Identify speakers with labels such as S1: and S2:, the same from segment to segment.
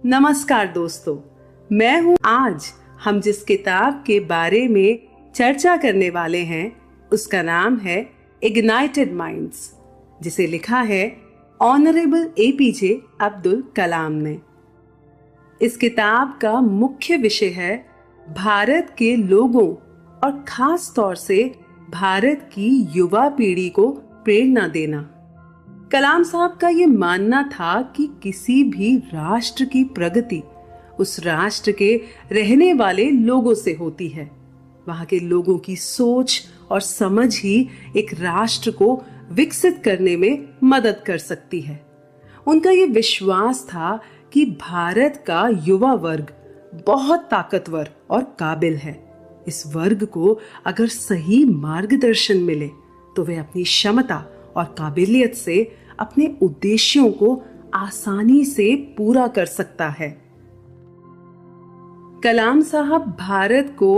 S1: नमस्कार दोस्तों, मैं हूं। आज हम जिस किताब के बारे में चर्चा करने वाले हैं उसका नाम है इग्नाइटेड माइंड्स, जिसे लिखा है ऑनरेबल एपीजे अब्दुल कलाम ने। इस किताब का मुख्य विषय है भारत के लोगों और खास तौर से भारत की युवा पीढ़ी को प्रेरणा देना। कलाम साहब का ये मानना था कि किसी भी राष्ट्र की प्रगति उस राष्ट्र के रहने वाले लोगों से होती है। वहां के लोगों की सोच और समझ ही एक राष्ट्र को विकसित करने में मदद कर सकती है। उनका ये विश्वास था कि भारत का युवा वर्ग बहुत ताकतवर और काबिल है। इस वर्ग को अगर सही मार्गदर्शन मिले तो वे अपनी क्षमता और काबिलियत से अपने उद्देश्यों को आसानी से पूरा कर सकता है। कलाम साहब भारत को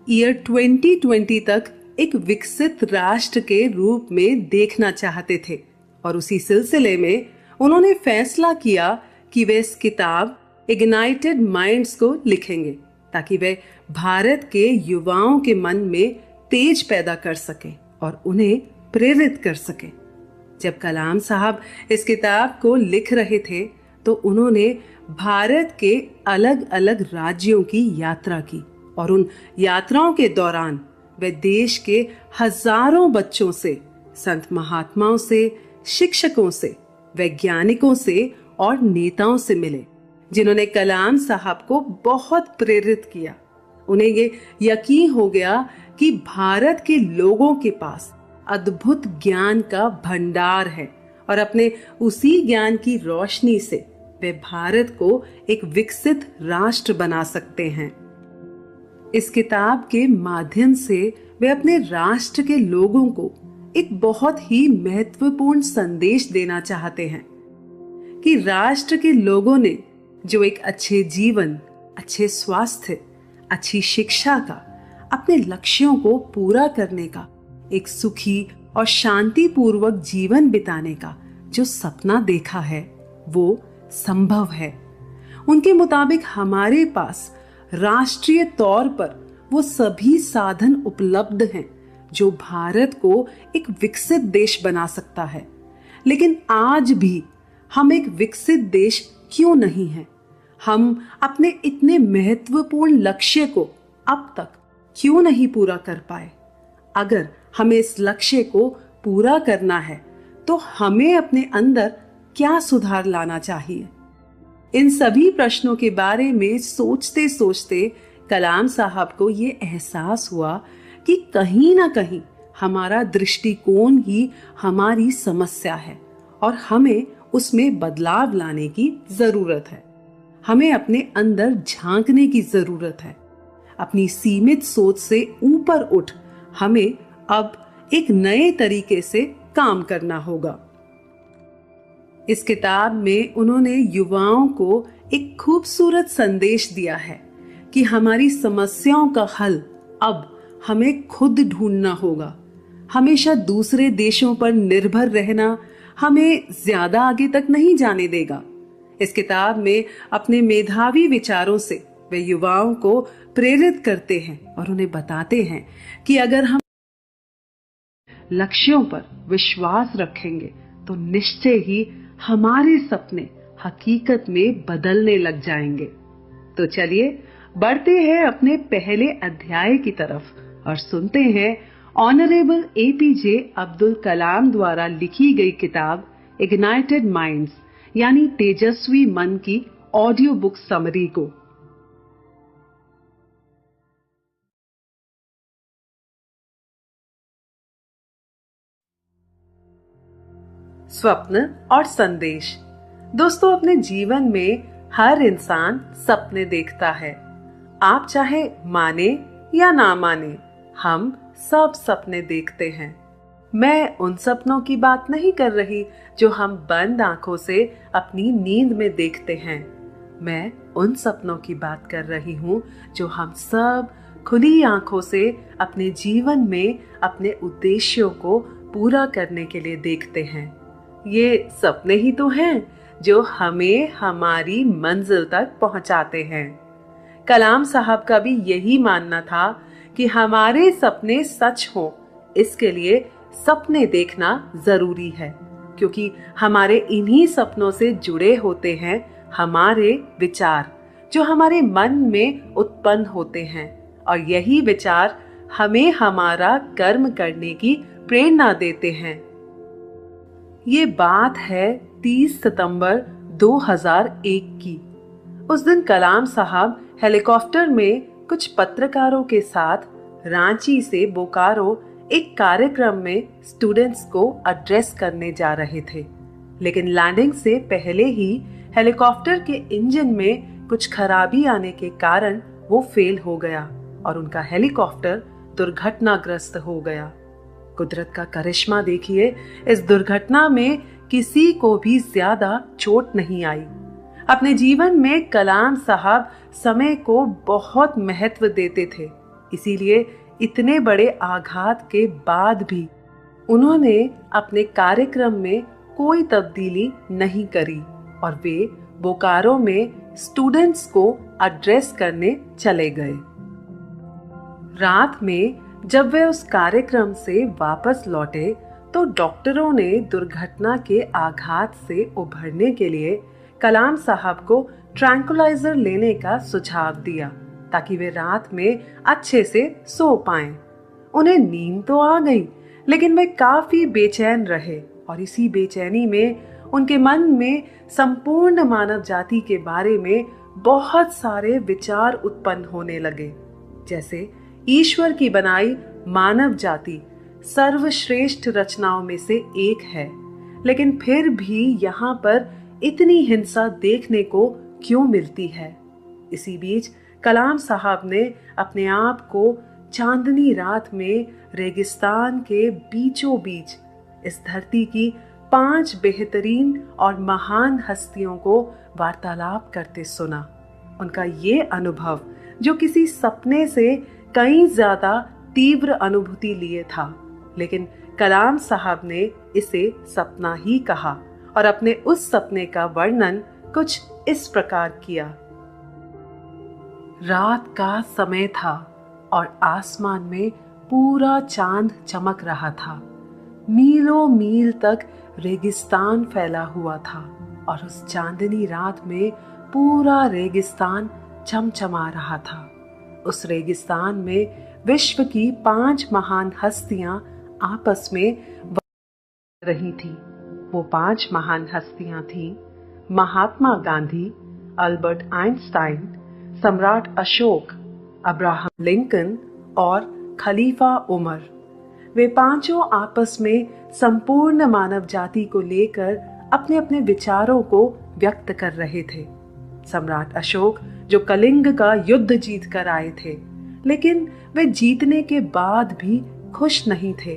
S1: ईयर 2020 तक एक विकसित राष्ट्र के रूप में देखना चाहते थे और उसी सिलसिले में उन्होंने फैसला किया कि वे इस किताब इग्नाइटेड माइंड्स को लिखेंगे ताकि वे भारत के युवाओं के मन में तेज पैदा कर सकें और उन्हें प्रेरित कर सकें। जब कलाम साहब इस किताब को लिख रहे थे तो उन्होंने भारत के अलग अलग राज्यों की यात्रा की और उन यात्राओं के दौरान वे देश के हजारों बच्चों से, संत महात्माओं से, शिक्षकों से, वैज्ञानिकों से और नेताओं से मिले, जिन्होंने कलाम साहब को बहुत प्रेरित किया। उन्हें ये यकीन हो गया कि भारत के लोगों के पास अद्भुत ज्ञान का भंडार है और अपने उसी ज्ञान की रोशनी से वे भारत को एक विकसित राष्ट्र बना सकते हैं। इस किताब के माध्यम से वे अपने राष्ट्र के लोगों को एक बहुत ही महत्वपूर्ण संदेश देना चाहते हैं कि राष्ट्र के लोगों ने जो एक अच्छे जीवन, अच्छे स्वास्थ्य, अच्छी शिक्षा का, अपने लक्ष्यों को पूरा करने का, एक सुखी और शांतिपूर्वक जीवन बिताने का जो सपना देखा है वो संभव है। उनके मुताबिक हमारे पास राष्ट्रीय तौर पर वो सभी साधन उपलब्ध हैं जो भारत को एक विकसित देश बना सकता है। लेकिन आज भी हम एक विकसित देश क्यों नहीं हैं? हम अपने इतने महत्वपूर्ण लक्ष्य को अब तक क्यों नहीं पूरा कर पाए? अगर हमें इस लक्ष्य को पूरा करना है तो हमें अपने अंदर क्या सुधार लाना चाहिए? इन सभी प्रश्नों के बारे में सोचते सोचते कलाम साहब को ये एहसास हुआ कि कहीं ना कहीं हमारा दृष्टिकोण ही हमारी समस्या है और हमें उसमें बदलाव लाने की जरूरत है। हमें अपने अंदर झांकने की जरूरत है। अपनी सीमित सोच से ऊपर उठ हमें अब एक नए तरीके से काम करना होगा। इस किताब में उन्होंने युवाओं को एक खूबसूरत संदेश दिया है कि हमारी समस्याओं का हल अब हमें खुद ढूंढना होगा। हमेशा दूसरे देशों पर निर्भर रहना हमें ज्यादा आगे तक नहीं जाने देगा। इस किताब में अपने मेधावी विचारों से वे युवाओं को प्रेरित करते हैं और उन्हें बताते हैं कि अगर हम लक्ष्यों पर विश्वास रखेंगे तो निश्चय ही हमारे सपने हकीकत में बदलने लग जाएंगे। तो चलिए बढ़ते हैं अपने पहले अध्याय की तरफ और सुनते हैं ऑनरेबल एपीजे अब्दुल कलाम द्वारा लिखी गई किताब इग्नाइटेड माइंड्स यानी तेजस्वी मन की ऑडियो बुक समरी को। स्वप्न और संदेश। दोस्तों, अपने जीवन में हर इंसान सपने देखता है। आप चाहे माने या ना माने, हम सब सपने देखते हैं। मैं उन सपनों की बात नहीं कर रही जो हम बंद आंखों से अपनी नींद में देखते हैं। मैं उन सपनों की बात कर रही हूँ जो हम सब खुली आंखों से अपने जीवन में अपने उद्देश्यों को पूरा करने के लिए देखते हैं। ये सपने ही तो हैं जो हमें हमारी मंजिल तक पहुंचाते हैं। कलाम साहब का भी यही मानना था कि हमारे सपने सच हों, इसके लिए सपने देखना जरूरी है, क्योंकि हमारे इन्हीं सपनों से जुड़े होते हैं हमारे विचार, जो हमारे मन में उत्पन्न होते हैं, और यही विचार हमें हमारा कर्म करने की प्रेरणा देते हैं। ये बात है 30 सितंबर 2001 की। उस दिन कलाम साहब हेलीकॉप्टर में कुछ पत्रकारों के साथ रांची से बोकारो एक कार्यक्रम में स्टूडेंट्स को एड्रेस करने जा रहे थे, लेकिन लैंडिंग से पहले ही हेलीकॉप्टर के इंजन में कुछ खराबी आने के कारण वो फेल हो गया और उनका हेलीकॉप्टर दुर्घटनाग्रस्त हो गया। कुदरत का करिश्मा देखिए, इस दुर्घटना में किसी को भी ज्यादा चोट नहीं आई। अपने जीवन में कलाम साहब समय को बहुत महत्व देते थे, इसीलिए इतने बड़े आघात के बाद भी उन्होंने अपने कार्यक्रम में कोई तब्दीली नहीं करी और वे बोकारो में स्टूडेंट्स को एड्रेस करने चले गए। रात में जब वे उस कार्यक्रम से वापस लौटे तो डॉक्टरों ने दुर्घटना के आघात से उभरने के लिए कलाम साहब को ट्रैंकुलाइजर लेने का सुझाव दिया, ताकि वे रात में अच्छे से सो पाएं। उन्हें नींद तो आ गई, लेकिन वे काफी बेचैन रहे और इसी बेचैनी में उनके मन में संपूर्ण मानव जाति के बारे में बहुत सारे विचार उत्पन्न होने लगे, जैसे ईश्वर की बनाई मानव जाति सर्वश्रेष्ठ रचनाओं में से एक है, लेकिन फिर भी यहाँ पर इतनी हिंसा देखने को क्यों मिलती है। इसी बीच कलाम साहब ने अपने आप को चांदनी रात में रेगिस्तान के बीचों बीच इस धरती की 5 बेहतरीन और महान हस्तियों को वार्तालाप करते सुना। उनका ये अनुभव, जो किसी सपने से कहीं ज्यादा तीव्र अनुभूति लिए था, लेकिन कलाम साहब ने इसे सपना ही कहा और अपने उस सपने का वर्णन कुछ इस प्रकार किया। रात का समय था और आसमान में पूरा चांद चमक रहा था। मीलों मील तक रेगिस्तान फैला हुआ था और उस चांदनी रात में पूरा रेगिस्तान चमचमा रहा था। उस रेगिस्तान में विश्व की 5 महान हस्तियां आपस में रही थी। वो 5 महान हस्तियां थीं महात्मा गांधी, अल्बर्ट आइंस्टाइन, सम्राट अशोक, अब्राहम लिंकन और खलीफा उमर। वे पांचों आपस में संपूर्ण मानव जाति को लेकर अपने अपने विचारों को व्यक्त कर रहे थे। सम्राट अशोक जो कलिंग का युद्ध जीत कर आए थे, लेकिन वे जीतने के बाद भी खुश नहीं थे।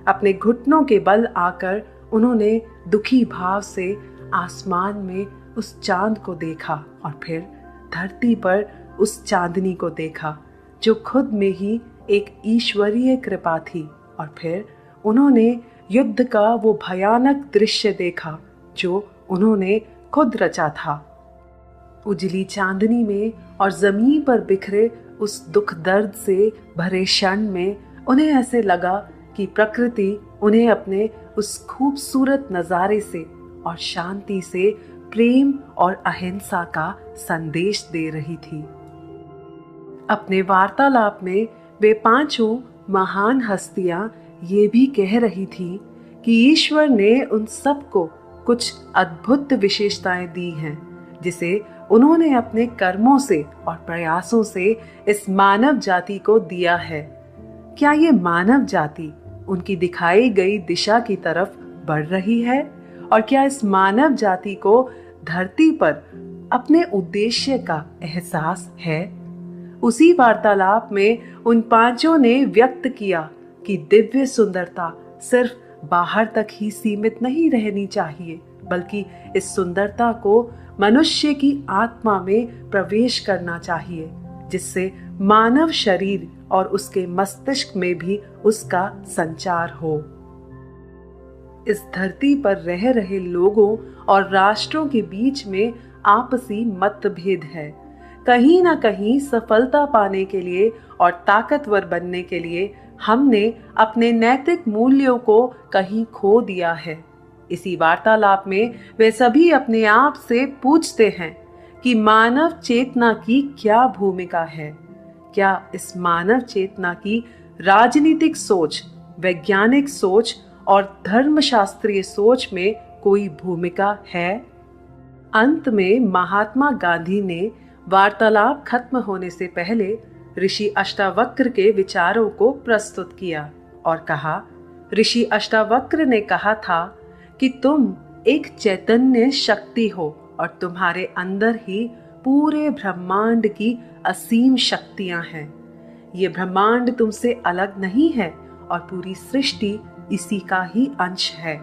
S1: अपने घुटनों के बल आकर उन्होंने दुखी भाव से आसमान में उस चांद को देखा और फिर धरती पर उस चांदनी को देखा, जो खुद में ही एक ईश्वरीय कृपा थी। और फिर उन्होंने युद्ध का वो भयानक दृश्य देखा जो उन्होंने खुद रचा था। उजली चांदनी में और जमीन पर बिखरे उस दुख दर्द से भरे क्षण में उन्हें ऐसे लगा कि प्रकृति उन्हें अपने उस खूबसूरत नजारे से और शांति से प्रेम और अहिंसा का संदेश दे रही थी। अपने वार्तालाप में वे पांचों महान हस्तियां ये भी कह रही थी कि ईश्वर ने उन सबको कुछ अद्भुत विशेषताएं दी हैं, जिसे उन्होंने अपने कर्मों से और प्रयासों से इस मानव जाति को दिया है। क्या ये मानव जाति उनकी दिखाई गई दिशा की तरफ बढ़ रही है? और क्या इस मानव जाति को धरती पर अपने उद्देश्य का एहसास है? उसी वार्तालाप में उन पांचों ने व्यक्त किया कि दिव्य सुंदरता सिर्फ बाहर तक ही सीमित नहीं रहनी चाहिए, बल्कि इस सुंदरता को मनुष्य की आत्मा में प्रवेश करना चाहिए, जिससे मानव शरीर और उसके मस्तिष्क में भी उसका संचार हो। इस धरती पर रह रहे लोगों और राष्ट्रों के बीच में आपसी मतभेद है। कहीं ना कहीं सफलता पाने के लिए और ताकतवर बनने के लिए हमने अपने नैतिक मूल्यों को कहीं खो दिया है। इसी वार्तालाप में वे सभी अपने आप से पूछते हैं कि मानव चेतना की क्या भूमिका है। क्या इस मानव चेतना की राजनीतिक सोच, वैज्ञानिक सोच और धर्मशास्त्रीय सोच में कोई भूमिका है? अंत में महात्मा गांधी ने वार्तालाप खत्म होने से पहले ऋषि अष्टावक्र के विचारों को प्रस्तुत किया और कहा, ऋषि अष्टावक्र ने कहा था कि तुम एक चैतन्य शक्ति हो और तुम्हारे अंदर ही पूरे ब्रह्मांड की असीम शक्तियां हैं। ये ब्रह्मांड तुमसे अलग नहीं है और पूरी सृष्टि इसी का ही अंश है।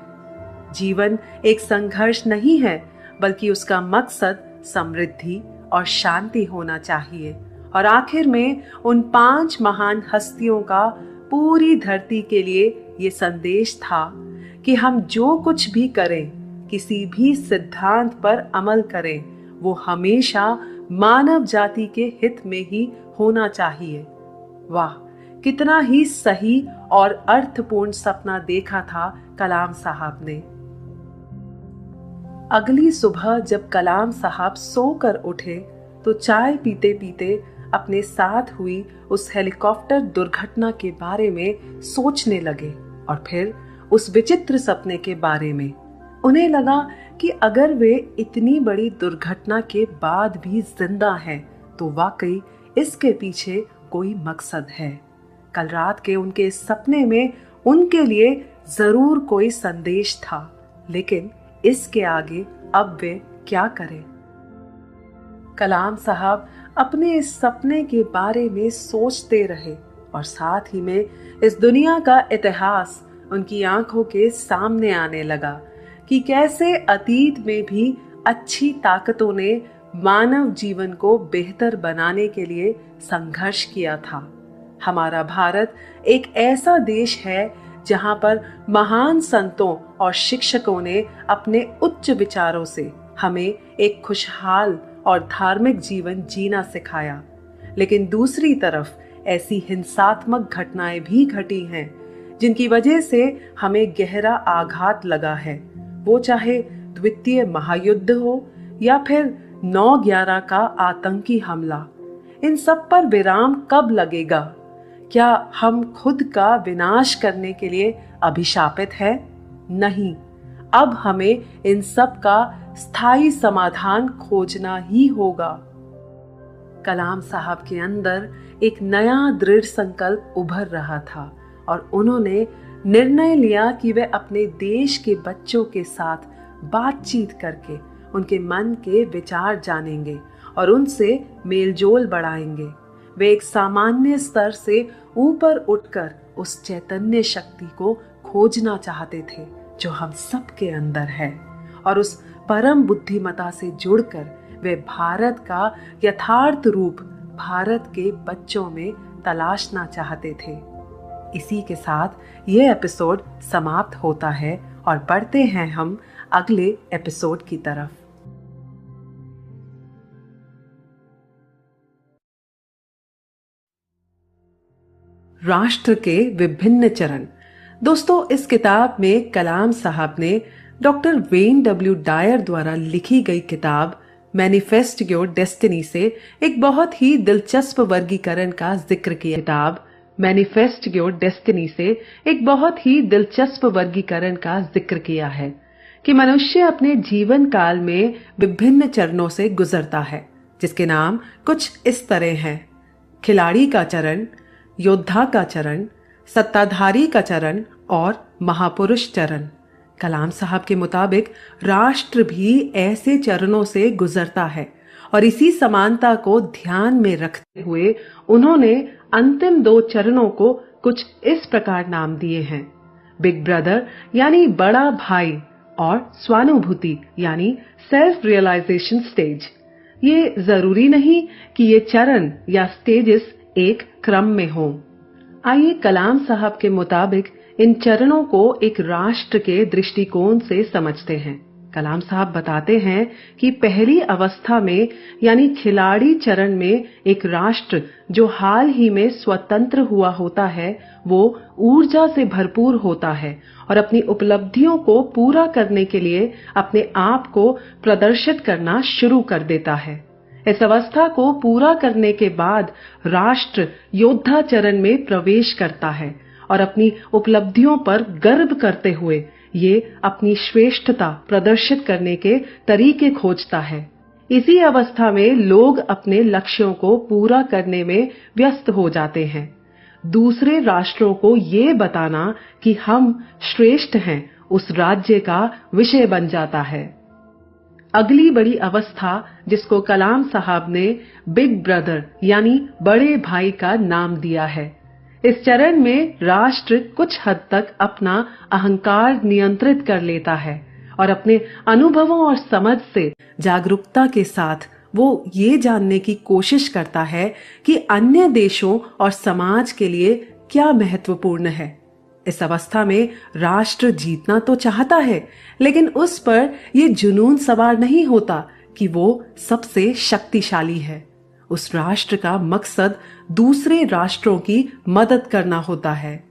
S1: जीवन एक संघर्ष नहीं है, बल्कि उसका मकसद समृद्धि और शांति होना चाहिए। और आखिर में उन 5 महान हस्तियों का पूरी धरती के लिए ये संदेश था कि हम जो कुछ भी करें, किसी भी सिद्धांत पर अमल करें, वो हमेशा मानव जाति के हित में ही होना चाहिए। वाह, कितना ही सही और अर्थपूर्ण सपना देखा था कलाम साहब ने। अगली सुबह जब कलाम साहब सोकर उठे तो चाय पीते पीते अपने साथ हुई उस हेलीकॉप्टर दुर्घटना के बारे में सोचने लगे और फिर उस विचित्र सपने के बारे में। उन्हें लगा कि अगर वे इतनी बड़ी दुर्घटना के बाद भी जिंदा हैं, तो वाकई इसके पीछे कोई मकसद है। कल रात के उनके सपने में उनके लिए जरूर कोई संदेश था, लेकिन इसके आगे अब वे क्या करें? कलाम साहब अपने इस सपने के बारे में सोचते रहे और साथ ही में इस दुनिया का इतिहास उनकी आंखों के सामने आने लगा कि कैसे अतीत में भी अच्छी ताकतों ने मानव जीवन को बेहतर बनाने के लिए संघर्ष किया था। हमारा भारत एक ऐसा देश है जहां पर महान संतों और शिक्षकों ने अपने उच्च विचारों से हमें एक खुशहाल और धार्मिक जीवन जीना सिखाया। लेकिन दूसरी तरफ ऐसी हिंसात्मक घटनाएं भी घटी हैं जिनकी वजह से हमें गहरा आघात लगा है। वो चाहे द्वितीय महायुद्ध हो या फिर 9/11 का आतंकी हमला। इन सब पर विराम कब लगेगा? क्या हम खुद का विनाश करने के लिए अभिशापित है? नहीं, अब हमें इन सब का स्थायी समाधान खोजना ही होगा। कलाम साहब के अंदर एक नया दृढ़ संकल्प उभर रहा था और उन्होंने निर्णय लिया कि वे अपने देश के बच्चों के साथ बातचीत करके उनके मन के विचार जानेंगे और उनसे मेलजोल बढ़ाएंगे। वे एक सामान्य स्तर से ऊपर उठकर उस चैतन्य शक्ति को खोजना चाहते थे जो हम सब के अंदर है, और उस परम बुद्धिमता से जुड़कर वे भारत का यथार्थ रूप भारत के बच्चों में तलाशना चाहते थे। इसी के साथ ये एपिसोड समाप्त होता है और बढ़ते हैं हम अगले एपिसोड की तरफ। राष्ट्र के विभिन्न चरण। दोस्तों, इस किताब में कलाम साहब ने डॉक्टर वेन डब्ल्यू डायर द्वारा लिखी गई किताब मैनिफेस्ट योर डेस्टिनी से एक बहुत ही दिलचस्प वर्गीकरण का जिक्र किया। किताब मैनिफेस्ट योर डेस्टिनी से एक बहुत ही दिलचस्प वर्गीकरण का जिक्र किया है कि मनुष्य अपने जीवन काल में विभिन्न चरणों से गुजरता है, जिसके नाम कुछ इस तरह हैं: खिलाड़ी का चरण, योद्धा का चरण, सत्ताधारी का चरण और महापुरुष चरण। कलाम साहब के मुताबिक राष्ट्र भी ऐसे चरणों से गुजरता है और इसी समानता को ध्यान में रखते हुए उन्होंने अंतिम 2 चरणों को कुछ इस प्रकार नाम दिए हैं: बिग ब्रदर यानी बड़ा भाई और स्वानुभूति यानी सेल्फ रियलाइजेशन स्टेज। ये जरूरी नहीं कि ये चरण या स्टेजेस एक क्रम में हों। आइए कलाम साहब के मुताबिक इन चरणों को एक राष्ट्र के दृष्टिकोण से समझते हैं। कलाम साहब बताते हैं कि पहली अवस्था में यानी खिलाड़ी चरण में एक राष्ट्र जो हाल ही में स्वतंत्र हुआ होता है वो ऊर्जा से भरपूर होता है और अपनी उपलब्धियों को पूरा करने के लिए अपने आप को प्रदर्शित करना शुरू कर देता है। इस अवस्था को पूरा करने के बाद राष्ट्र योद्धा चरण में प्रवेश करता है और अपनी उपलब्धियों पर गर्व करते हुए ये अपनी श्रेष्ठता प्रदर्शित करने के तरीके खोजता है। इसी अवस्था में लोग अपने लक्ष्यों को पूरा करने में व्यस्त हो जाते हैं। दूसरे राष्ट्रों को ये बताना कि हम श्रेष्ठ हैं उस राज्य का विषय बन जाता है। अगली बड़ी अवस्था जिसको कलाम साहब ने बिग ब्रदर यानी बड़े भाई का नाम दिया है। इस चरण में राष्ट्र कुछ हद तक अपना अहंकार नियंत्रित कर लेता है और अपने अनुभवों और समझ से जागरूकता के साथ वो ये जानने की कोशिश करता है कि अन्य देशों और समाज के लिए क्या महत्वपूर्ण है। इस अवस्था में राष्ट्र जीतना तो चाहता है, लेकिन उस पर ये जुनून सवार नहीं होता कि वो सबसे शक्तिशाली है। उस राष्ट्र का मकसद दूसरे राष्ट्रों की मदद करना होता है।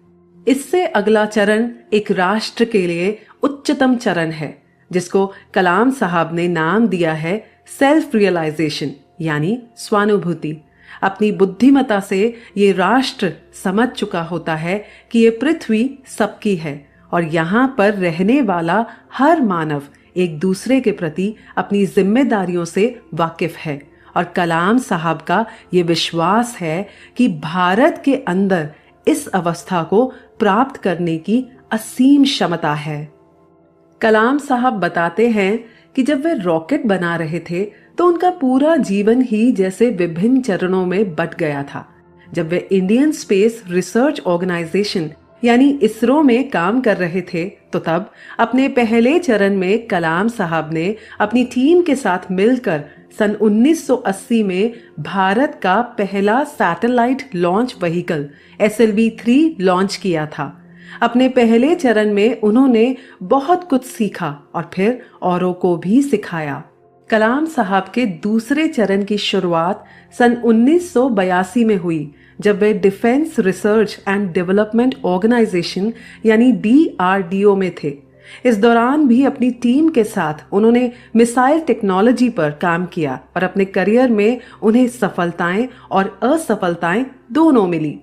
S1: इससे अगला चरण एक राष्ट्र के लिए उच्चतम चरण है जिसको कलाम साहब ने नाम दिया है सेल्फ रियलाइजेशन यानी स्वानुभूति। अपनी बुद्धिमत्ता से ये राष्ट्र समझ चुका होता है कि ये पृथ्वी सबकी है और यहाँ पर रहने वाला हर मानव एक दूसरे के प्रति अपनी जिम्मेदारियों से वाकिफ है। और कलाम साहब का ये विश्वास है कि भारत के अंदर इस अवस्था को प्राप्त करने की असीम क्षमता है। कलाम साहब बताते हैं कि जब वे रॉकेट बना रहे थे तो उनका पूरा जीवन ही जैसे विभिन्न चरणों में बट गया था। जब वे इंडियन स्पेस रिसर्च ऑर्गेनाइजेशन यानी इसरो में काम कर रहे थे तो तब अपने पहले चरण में कलाम साहब ने अपनी टीम के साथ मिलकर सन 1980 में भारत का पहला satellite launch vehicle SLV-3 launch किया था। अपने पहले चरण में उन्होंने बहुत कुछ सीखा और फिर औरों को भी सिखाया। कलाम साहब के दूसरे चरण की शुरुआत सन 1982 में हुई जब वे defence research and development organisation यानी DRDO में थे। इस दौरान भी अपनी टीम के साथ उन्होंने मिसाइल टेक्नोलॉजी पर काम किया और अपने करियर में उन्हें सफलताएं और असफलताएं दोनों मिली।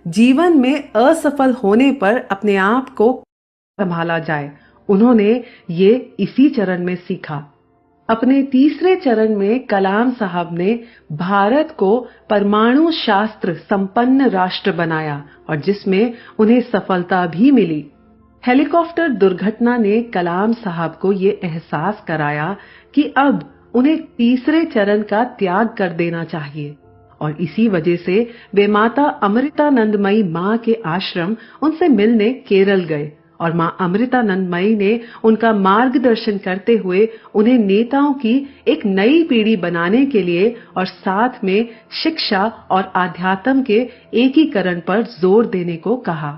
S1: जीवन में असफल होने पर अपने आप को संभाला जाए, उन्होंने ये इसी चरण में सीखा। अपने तीसरे चरण में कलाम साहब ने भारत को परमाणु शास्त्र संपन्न राष्ट्र बनाया और जिसमें उन्हें सफलता भी मिली। हेलीकॉप्टर दुर्घटना ने कलाम साहब को ये एहसास कराया कि अब उन्हें तीसरे चरण का त्याग कर देना चाहिए और इसी वजह से वे माता अमृतानंदमयी माँ के आश्रम उनसे मिलने केरल गए और माँ अमृतानंदमयी ने उनका मार्गदर्शन करते हुए उन्हें नेताओं की एक नई पीढ़ी बनाने के लिए और साथ में शिक्षा और आध्यात्म के एकीकरण पर जोर देने को कहा।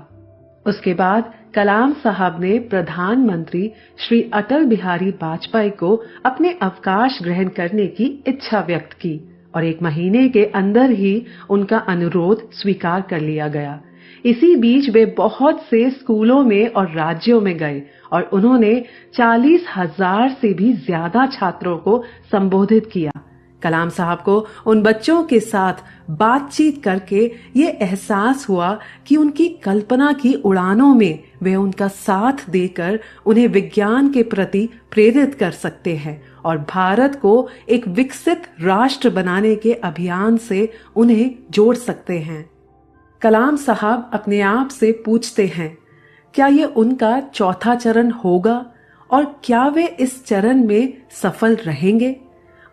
S1: उसके बाद कलाम साहब ने प्रधानमंत्री श्री अटल बिहारी वाजपेयी को अपने अवकाश ग्रहण करने की इच्छा व्यक्त की और 1 महीने के अंदर ही उनका अनुरोध स्वीकार कर लिया गया। इसी बीच वे बहुत से स्कूलों में और राज्यों में गए और उन्होंने 40,000 से भी ज्यादा छात्रों को संबोधित किया। कलाम साहब को उन बच्चों के साथ बातचीत करके ये एहसास हुआ कि उनकी कल्पना की उड़ानों में वे उनका साथ देकर उन्हें विज्ञान के प्रति प्रेरित कर सकते हैं और भारत को एक विकसित राष्ट्र बनाने के अभियान से उन्हें जोड़ सकते हैं। कलाम साहब अपने आप से पूछते हैं, क्या ये उनका चौथा चरण होगा और क्या वे इस चरण में सफल रहेंगे?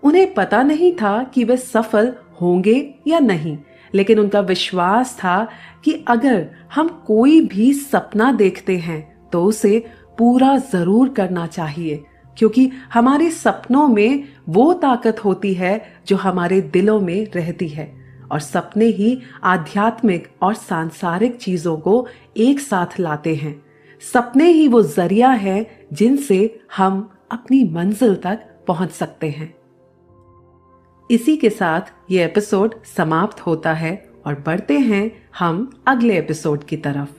S1: उन्हें पता नहीं था कि वे सफल होंगे या नहीं, लेकिन उनका विश्वास था कि अगर हम कोई भी सपना देखते हैं तो उसे पूरा जरूर करना चाहिए, क्योंकि हमारे सपनों में वो ताकत होती है जो हमारे दिलों में रहती है और सपने ही आध्यात्मिक और सांसारिक चीजों को एक साथ लाते हैं। सपने ही वो जरिया है जिनसे हम अपनी मंजिल तक पहुंच सकते हैं। इसी के साथ ये एपिसोड समाप्त होता है और बढ़ते हैं हम अगले एपिसोड की तरफ।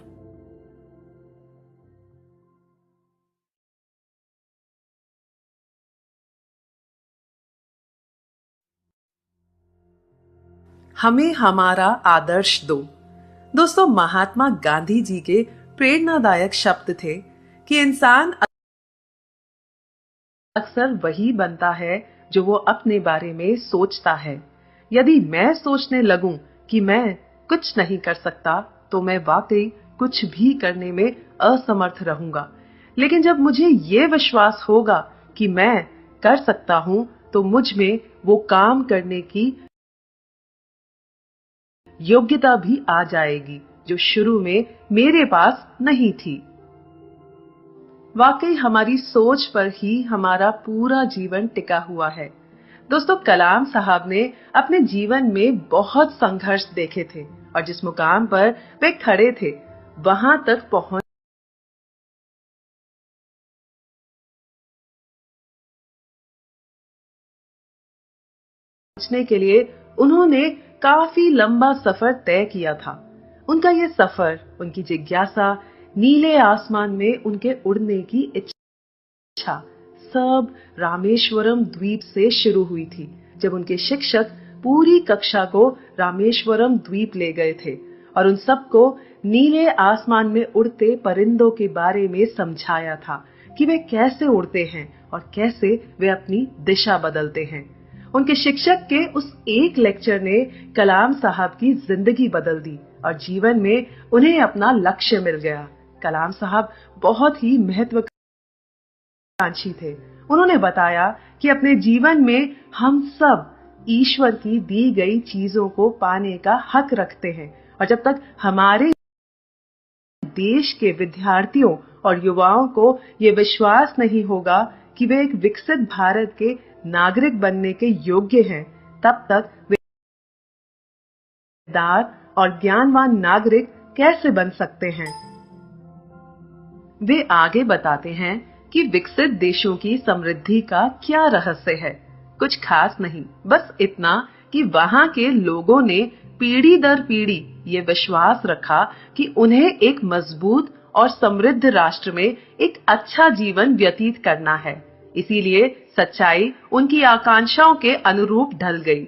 S1: हमें हमारा आदर्श दो। दोस्तों, महात्मा गांधी जी के प्रेरणादायक शब्द थे कि इंसान अक्सर वही बनता है जो वो अपने बारे में सोचता है। यदि मैं सोचने लगूं कि मैं कुछ नहीं कर सकता, तो मैं वाकई कुछ भी करने में असमर्थ रहूंगा। लेकिन जब मुझे ये विश्वास होगा कि मैं कर सकता हूं, तो मुझ में वो काम करने की योग्यता भी आ जाएगी जो शुरू में मेरे पास नहीं थी। वाकई हमारी सोच पर ही हमारा पूरा जीवन टिका हुआ है। दोस्तों, कलाम साहब ने अपने जीवन में बहुत संघर्ष देखे थे और जिस मुकाम पर वे खड़े थे, वहां तक पहुंचने के लिए उन्होंने काफी लंबा सफर तय किया था। उनका ये सफर, उनकी जिज्ञासा, नीले आसमान में उनके उड़ने की इच्छा सब रामेश्वरम द्वीप से शुरू हुई थी, जब उनके शिक्षक पूरी कक्षा को रामेश्वरम द्वीप ले गए थे और उन सबको नीले आसमान में उड़ते परिंदों के बारे में समझाया था कि वे कैसे उड़ते हैं और कैसे वे अपनी दिशा बदलते हैं। उनके शिक्षक के उस एक लेक्चर ने कलाम साहब की जिंदगी बदल दी और जीवन में उन्हें अपना लक्ष्य मिल गया। कलाम साहब बहुत ही महत्वाकांक्षी थे। उन्होंने बताया कि अपने जीवन में हम सब ईश्वर की दी गई चीजों को पाने का हक रखते हैं और जब तक हमारे देश के विद्यार्थियों और युवाओं को ये विश्वास नहीं होगा कि वे एक विकसित भारत के नागरिक बनने के योग्य हैं, तब तक वे समझदार और ज्ञानवान नागरिक कैसे बन सकते हैं। वे आगे बताते हैं कि विकसित देशों की समृद्धि का क्या रहस्य है। कुछ खास नहीं, बस इतना कि वहां के लोगों ने पीढ़ी दर पीढ़ी ये विश्वास रखा कि उन्हें एक मजबूत और समृद्ध राष्ट्र में एक अच्छा जीवन व्यतीत करना है। इसीलिए सच्चाई उनकी आकांक्षाओं के अनुरूप ढल गई।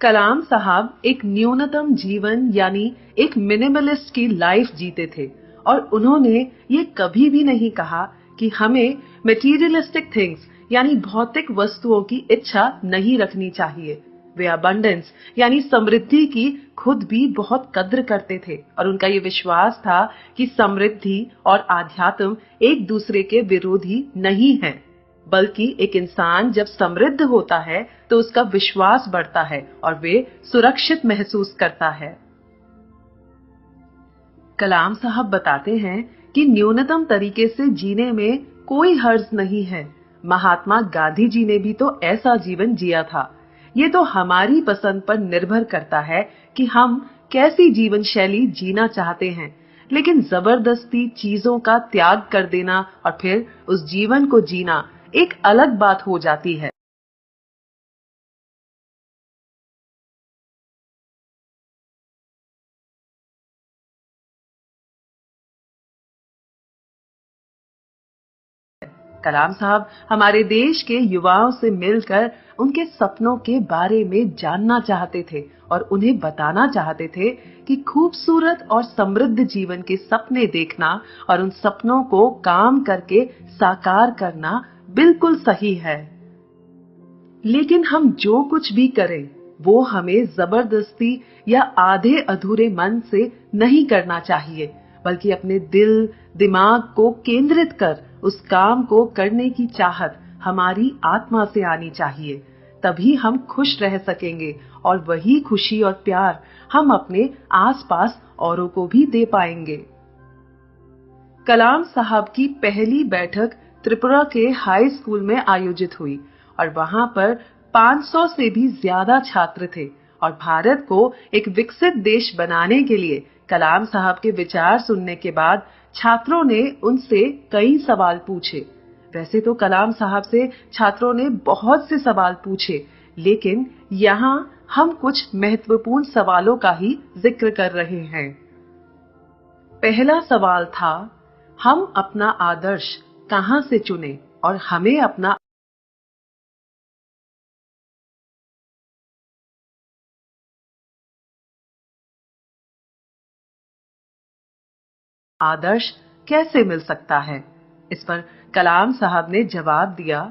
S1: कलाम साहब एक न्यूनतम जीवन यानी एक मिनिमलिस्ट की लाइफ जीते थे और उन्होंने ये कभी भी नहीं कहा कि हमें मटेरियलिस्टिक थिंग्स यानी भौतिक वस्तुओं की इच्छा नहीं रखनी चाहिए। वे अबंडेंस यानी समृद्धि की खुद भी बहुत कद्र करते थे और उनका ये विश्वास था कि समृद्धि और आध्यात्म एक दूसरे के विरोधी नहीं हैं, बल्कि एक इंसान जब समृद्ध होता है तो उसका विश्वास बढ़ता है और वे सुरक्षित महसूस करता है। कलाम साहब बताते हैं कि न्यूनतम तरीके से जीने में कोई हर्ज नहीं है। महात्मा गांधी जी ने भी तो ऐसा जीवन जिया था। ये तो हमारी पसंद पर निर्भर करता है कि हम कैसी जीवन शैली जीना चाहते हैं, लेकिन जबरदस्ती चीजों का त्याग कर देना और फिर उस जीवन को जीना एक अलग बात हो जाती है। कलाम साहब हमारे देश के युवाओं से मिलकर उनके सपनों के बारे में जानना चाहते थे और उन्हें बताना चाहते थे कि खूबसूरत और समृद्ध जीवन के सपने देखना और उन सपनों को काम करके साकार करना बिल्कुल सही है। लेकिन हम जो कुछ भी करें वो हमें जबरदस्ती या आधे अधूरे मन से नहीं करना चाहिए, बल्कि अपने दिल दिमाग को केंद्रित कर उस काम को करने की चाहत हमारी आत्मा से आनी चाहिए। तभी हम खुश रह सकेंगे और वही खुशी और प्यार हम अपने आसपास औरों को भी दे पाएंगे। कलाम साहब की पहली बैठक त्रिपुरा के हाई स्कूल में आयोजित हुई और वहां पर 500 से भी ज्यादा छात्र थे और भारत को एक विकसित देश बनाने के लिए कलाम साहब के विचार सुनने के बाद छात्रों ने उनसे कई सवाल पूछे। वैसे तो कलाम साहब से छात्रों ने बहुत से सवाल पूछे, लेकिन यहाँ हम कुछ महत्वपूर्ण सवालों का ही जिक्र कर रहे हैं। पहला सवाल था, हम अपना आदर्श कहां से चुनें और हमें अपना आदर्श कैसे मिल सकता है। इस पर कलाम साहब ने जवाब दिया,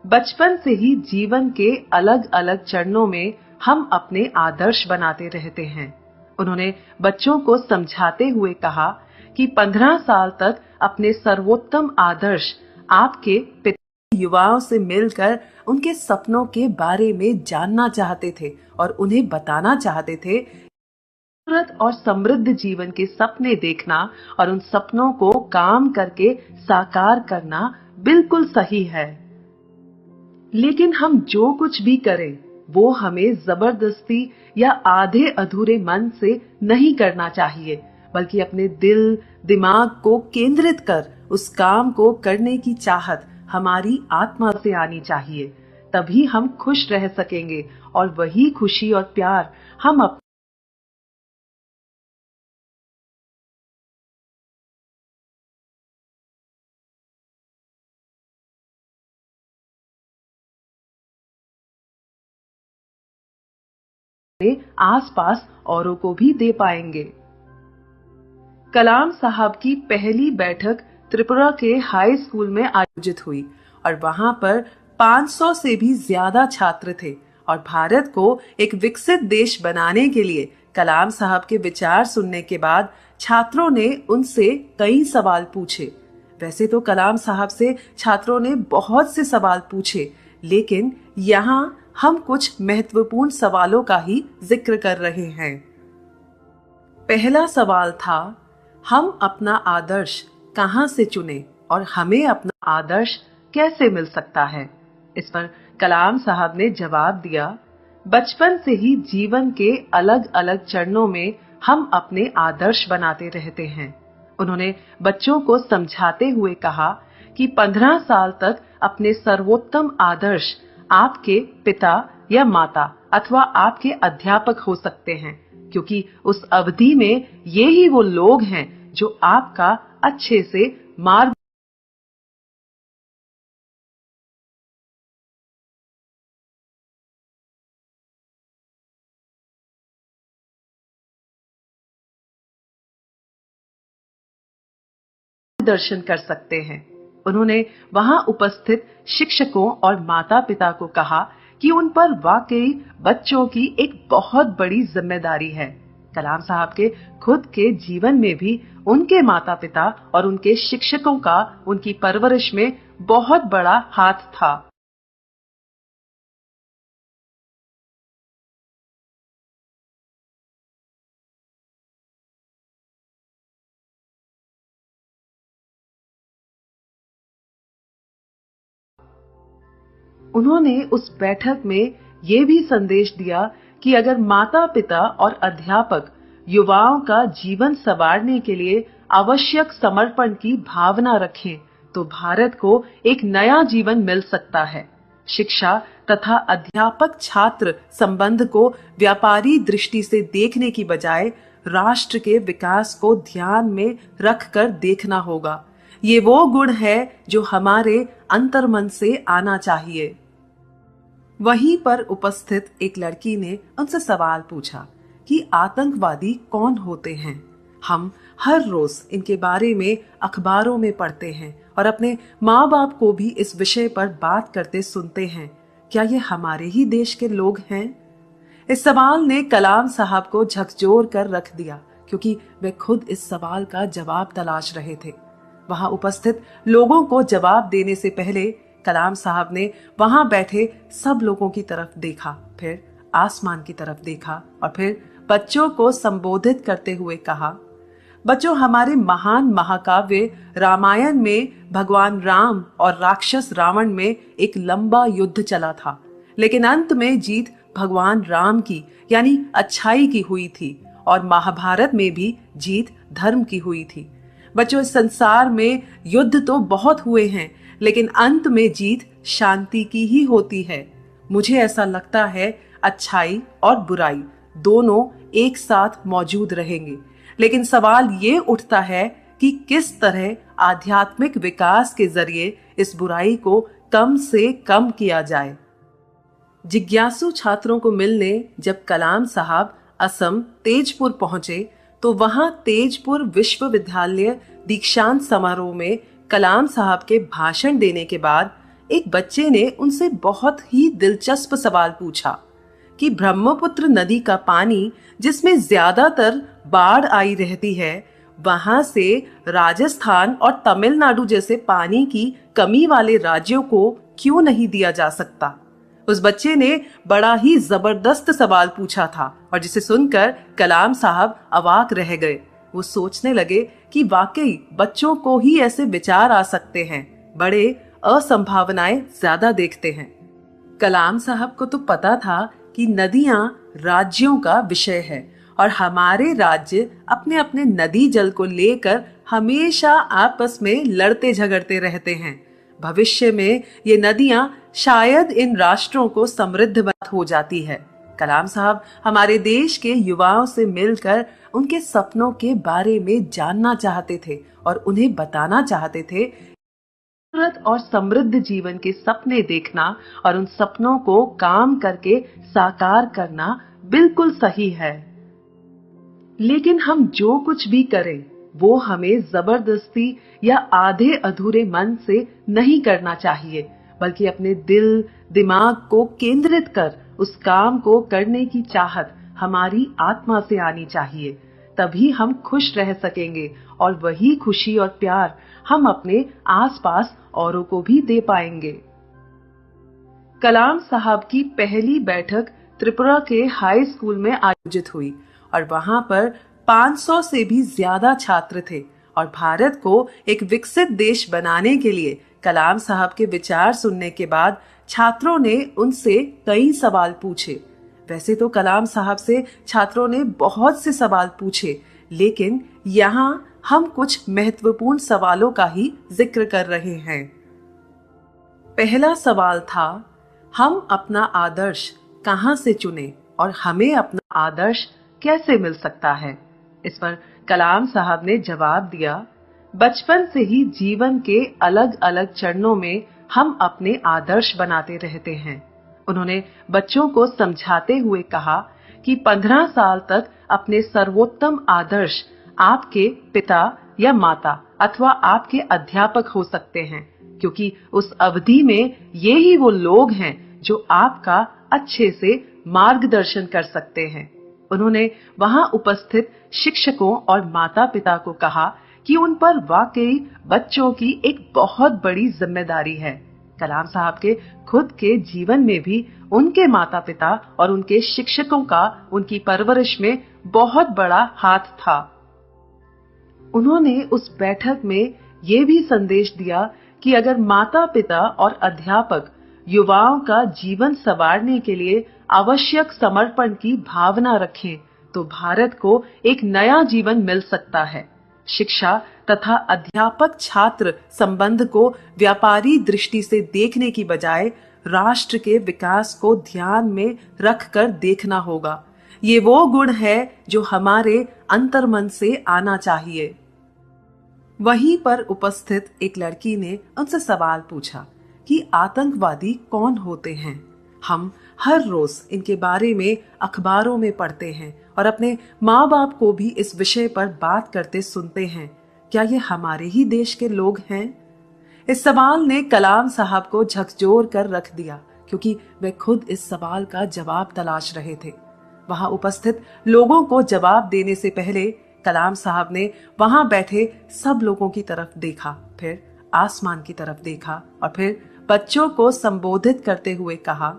S1: बचपन से ही जीवन के अलग अलग चरणों में हम अपने आदर्श बनाते रहते हैं। उन्होंने बच्चों को समझाते हुए कहा कि 15 साल तक अपने सर्वोत्तम आदर्श आपके पिता युवाओं से मिलकर उनके सपनों के बारे में जानना चाहते थे और उन्हें बताना चाहते थे खूबसूरत और समृद्ध जीवन के सपने देखना और उन सपनों को काम करके साकार करना बिल्कुल सही है, लेकिन हम जो कुछ भी करें वो हमें जबरदस्ती या आधे अधूरे मन से नहीं करना चाहिए, बल्कि अपने दिल दिमाग को केंद्रित कर उस काम को करने की चाहत हमारी आत्मा से आनी चाहिए। तभी हम खुश रह सकेंगे और वही खुशी और प्यार हम अपने आसपास औरों को भी दे पाएंगे। कलाम साहब की पहली बैठक त्रिपुरा के हाई स्कूल में आयोजित हुई और वहां पर 500 से भी ज्यादा छात्र थे और भारत को एक विकसित देश बनाने के लिए कलाम साहब के विचार सुनने के बाद छात्रों ने उनसे कई सवाल पूछे। वैसे तो कलाम साहब से छात्रों ने बहुत से सवाल पूछे, लेकिन यहाँ हम कुछ महत्वपूर्ण सवालों का ही जिक्र कर रहे हैं। पहला सवाल था, हम अपना आदर्श कहां से चुनें और हमें अपना आदर्श कैसे मिल सकता है। इस पर कलाम साहब ने जवाब दिया, बचपन से ही जीवन के अलग अलग चरणों में हम अपने आदर्श बनाते रहते हैं। उन्होंने बच्चों को समझाते हुए कहा कि 15 साल तक अपने सर्वोत्तम आदर्श आपके पिता या माता अथवा आपके अध्यापक हो सकते हैं, क्योंकि उस अवधि में ये ही वो लोग हैं जो आपका अच्छे से मार्ग दर्शन कर सकते हैं। उन्होंने वहां उपस्थित शिक्षकों और माता पिता को कहा कि उन पर वाकई बच्चों की एक बहुत बड़ी जिम्मेदारी है। कलाम साहब के खुद के जीवन में भी उनके माता पिता और उनके शिक्षकों का उनकी परवरिश में बहुत बड़ा हाथ था। उन्होंने उस बैठक में ये भी संदेश दिया कि अगर माता पिता और अध्यापक युवाओं का जीवन संवारने के लिए आवश्यक समर्पण की भावना रखें तो भारत को एक नया जीवन मिल सकता है। शिक्षा तथा अध्यापक छात्र संबंध को व्यापारी दृष्टि से देखने की बजाय राष्ट्र के विकास को ध्यान में रखकर देखना होगा। ये वो गुण है जो हमारे अंतर्मन से आना चाहिए। वहीं पर उपस्थित एक लड़की ने उनसे सवाल पूछा कि आतंकवादी कौन होते हैं। हम हर रोज इनके बारे में अखबारों में पढ़ते हैं और अपने माँ बाप को भी इस विषय पर बात करते सुनते हैं। क्या ये हमारे ही देश के लोग हैं? इस सवाल ने कलाम साहब को झकझोर कर रख दिया, क्योंकि वे खुद इस सवाल का जवाब तलाश रहे थे। वहां उपस्थित लोगों को जवाब देने से पहले कलाम साहब ने वहां बैठे सब लोगों की तरफ देखा, फिर आसमान की तरफ देखा और फिर बच्चों को संबोधित करते हुए कहा, बच्चों, हमारे महान महाकाव्य रामायण में भगवान राम और राक्षस रावण में एक लंबा युद्ध चला था, लेकिन अंत में जीत भगवान राम की यानी अच्छाई की हुई थी और महाभारत में भी जीत धर्म की हुई थी। बच्चों, इस संसार में युद्ध तो बहुत हुए हैं, लेकिन अंत में जीत शांति की ही होती है। मुझे ऐसा लगता है अच्छाई और बुराई दोनों एक साथ मौजूद रहेंगे, लेकिन सवाल ये उठता है कि किस तरह आध्यात्मिक विकास के जरिए इस बुराई को कम से कम किया जाए। जिज्ञासु छात्रों को मिलने जब कलाम साहब असम तेजपुर पहुंचे तो वहां तेजपुर विश्वविद्यालय दीक्षांत समारोह में कलाम साहब के भाषण देने के बाद एक बच्चे ने उनसे बहुत ही दिलचस्प सवाल पूछा कि ब्रह्मपुत्र नदी का पानी जिसमें ज्यादातर बाढ़ आई रहती है, वहां से राजस्थान और तमिलनाडु जैसे पानी की कमी वाले राज्यों को क्यों नहीं दिया जा सकता। उस बच्चे ने बड़ा ही जबरदस्त सवाल पूछा था और जिसे सुनकर कलाम साहब अवाक रह गए। वो सोचने लगे कि वाकई बच्चों को ही ऐसे विचार आ सकते हैं, बड़े असंभावनाएं ज्यादा देखते हैं। कलाम साहब को तो पता था कि नदियां राज्यों का विषय है और हमारे राज्य अपने अपने नदी जल को लेकर हमेशा आपस में लड़ते झगड़ते रहते हैं। भविष्य में ये नदियां शायद इन राष्ट्रों को समृद्ध हो जाती है। कलाम साहब हमारे देश के युवाओं से मिलकर उनके सपनों के बारे में जानना चाहते थे और उन्हें बताना चाहते थे खूबसूरत और समृद्ध जीवन के सपने देखना और उन सपनों को काम करके साकार करना बिल्कुल सही है, लेकिन हम जो कुछ भी करें वो हमें जबरदस्ती या आधे अधूरे मन से नहीं करना चाहिए, बल्कि अपने दिल दिमाग को केंद्रित कर उस काम को करने की चाहत हमारी आत्मा से आनी चाहिए। तभी हम खुश रह सकेंगे और वही खुशी और प्यार हम अपने आसपास औरों को भी दे पाएंगे। कलाम साहब की पहली बैठक त्रिपुरा के हाई स्कूल में आयोजित हुई और वहां पर 500 से भी ज्यादा छात्र थे और भारत को एक विकसित देश बनाने के लिए कलाम साहब के विचार सुनने के बाद छात्रों ने उनसे कई सवाल पूछे। वैसे तो कलाम साहब से छात्रों ने बहुत से सवाल पूछे, लेकिन यहाँ हम कुछ महत्वपूर्ण सवालों का ही जिक्र कर रहे हैं। पहला सवाल था, हम अपना आदर्श कहाँ से चुने और हमें अपना आदर्श कैसे मिल सकता है। इस पर कलाम साहब ने जवाब दिया, बचपन से ही जीवन के अलग अलग चरणों में हम अपने आदर्श बनाते रहते हैं। उन्होंने बच्चों को समझाते हुए कहा कि 15 साल तक अपने सर्वोत्तम आदर्श आपके पिता या माता अथवा आपके अध्यापक हो सकते हैं, क्योंकि उस अवधि में ये ही वो लोग हैं जो आपका अच्छे से मार्गदर्शन कर सकते हैं। उन्होंने वहां उपस्थित शिक्षकों और माता पिता को कहा कि उन पर वाकई बच्चों की एक बहुत बड़ी जिम्मेदारी है। कलाम साहब के खुद के जीवन में भी उनके माता पिता और उनके शिक्षकों का उनकी परवरिश में बहुत बड़ा हाथ था। उन्होंने उस बैठक में ये भी संदेश दिया कि अगर माता पिता और अध्यापक युवाओं का जीवन संवारने के लिए आवश्यक समर्पण की भावना रखें तो भारत को एक नया जीवन मिल सकता है। शिक्षा तथा अध्यापक छात्र संबंध को व्यापारी दृष्टि से देखने की बजाय राष्ट्र के विकास को ध्यान में रखकर देखना होगा। ये वो गुण है जो हमारे अंतर्मन से आना चाहिए। वहीं पर उपस्थित एक लड़की ने उनसे सवाल पूछा कि आतंकवादी कौन होते हैं। हम हर रोज इनके बारे में अखबारों में पढ़ते हैं और अपने माँ बाप को भी इस विषय पर बात करते सुनते हैं। क्या ये हमारे ही देश के लोग हैं? इस सवाल ने कलाम साहब को झकझोर कर रख दिया, क्योंकि वे खुद इस सवाल का जवाब तलाश रहे थे। वहां उपस्थित लोगों को जवाब देने से पहले कलाम साहब ने वहां बैठे सब लोगों की तरफ देखा, फिर आसमान की तरफ देखा और फिर बच्चों को संबोधित करते हुए कहा,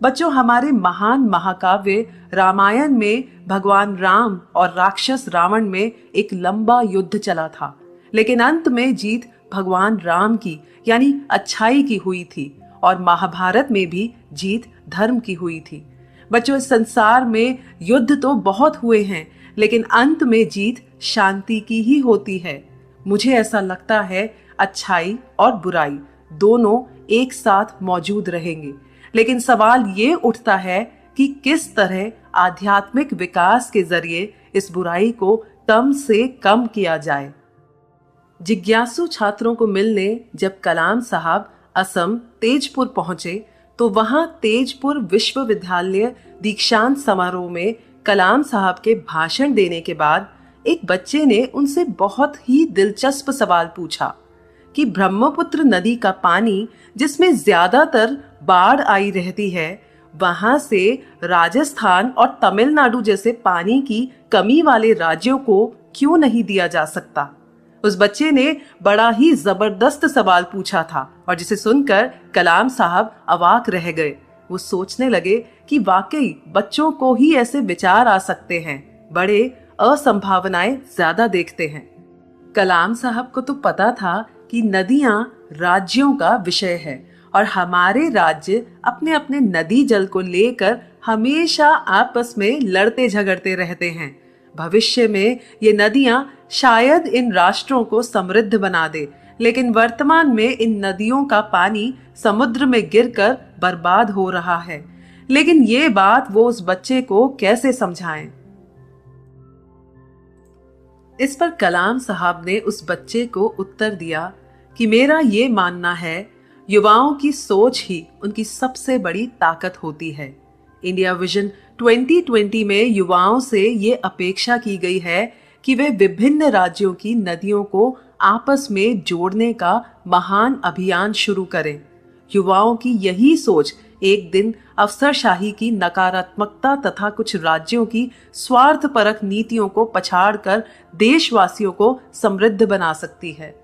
S1: बच्चों, हमारे महान महाकाव्य रामायण में भगवान राम और राक्षस रावण में एक लंबा युद्ध चला था, लेकिन अंत में जीत भगवान राम की यानी अच्छाई की हुई थी और महाभारत में भी जीत धर्म की हुई थी। बच्चों, इस संसार में युद्ध तो बहुत हुए हैं, लेकिन अंत में जीत शांति की ही होती है। मुझे ऐसा लगता है अच्छाई और बुराई दोनों एक साथ मौजूद रहेंगे, लेकिन सवाल ये उठता है कि किस तरह आध्यात्मिक विकास के जरिए इस बुराई को कम से कम किया जाए। जिज्ञासु छात्रों को मिलने जब कलाम साहब असम तेजपुर पहुंचे तो वहां तेजपुर विश्वविद्यालय दीक्षांत समारोह में कलाम साहब के भाषण देने के बाद एक बच्चे ने उनसे बहुत ही दिलचस्प सवाल पूछा कि ब्रह्मपुत्र नदी का पानी, जिसमें ज्यादातर बाढ़ आई रहती है, वहां से राजस्थान और तमिलनाडु जैसे पानी की कमी वाले राज्यों को क्यों नहीं दिया जा सकता। उस बच्चे ने बड़ा ही जबरदस्त सवाल पूछा था और जिसे सुनकर कलाम साहब अवाक रह गए। वो सोचने लगे कि वाकई बच्चों को ही ऐसे विचार आ सकते हैं, बड़े असंभावनाएं ज्यादा देखते हैं। कलाम साहब को तो पता था कि नदियां राज्यों का विषय है और हमारे राज्य अपने अपने नदी जल को लेकर हमेशा आपस में लड़ते झगड़ते रहते हैं। भविष्य में ये नदियां शायद इन राष्ट्रों को समृद्ध बना दे, लेकिन वर्तमान में इन नदियों का पानी समुद्र में गिरकर बर्बाद हो रहा है। लेकिन ये बात वो उस बच्चे को कैसे समझाएं? इस पर कलाम साहब ने उस बच्चे को उत्तर दिया कि मेरा ये मानना है, युवाओं की सोच ही उनकी सबसे बड़ी ताकत होती है। इंडिया विजन 2020 में युवाओं से ये अपेक्षा की गई है कि वे विभिन्न राज्यों की नदियों को आपस में जोड़ने का महान अभियान शुरू करें। युवाओं की यही सोच एक दिन अफसरशाही की नकारात्मकता तथा कुछ राज्यों की स्वार्थपरक नीतियों को पछाड़कर देशवासियों को समृद्ध बना सकती है।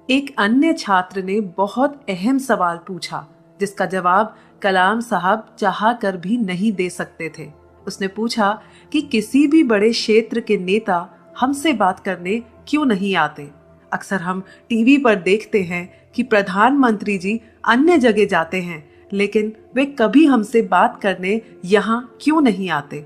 S1: एक अन्य छात्र ने बहुत अहम सवाल पूछा, जिसका जवाब कलाम साहब चाह कर भी नहीं दे सकते थे। उसने पूछा कि किसी भी बड़े क्षेत्र के नेता हमसे बात करने क्यों नहीं आते। अक्सर हम टीवी पर देखते हैं कि प्रधानमंत्री जी अन्य जगह जाते हैं, लेकिन वे कभी हमसे बात करने यहाँ क्यों नहीं आते।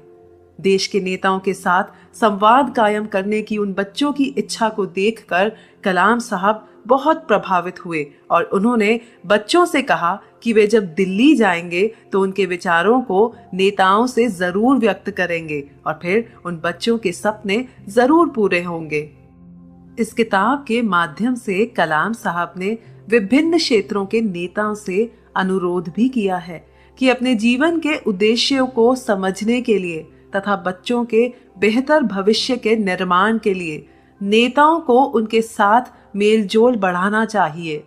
S1: देश के नेताओं के साथ संवाद कायम करने की उन बच्चों की इच्छा को देखकर कलाम साहब बहुत प्रभावित हुए और उन्होंने बच्चों से कहा कि वे जब दिल्ली जाएंगे तो उनके विचारों को नेताओं से जरूर व्यक्त करेंगे और फिर उन बच्चों के सपने जरूर पूरे होंगे। इस किताब के माध्यम से कलाम साहब ने विभिन्न क्षेत्रों के नेताओं से अनुरोध भी किया है कि अपने जीवन के उद्देश्यों को समझने के लिए तथा बच्चों के बेहतर भविष्य के निर्माण के लिए नेताओं को उनके साथ मेलजोल बढ़ाना चाहिए।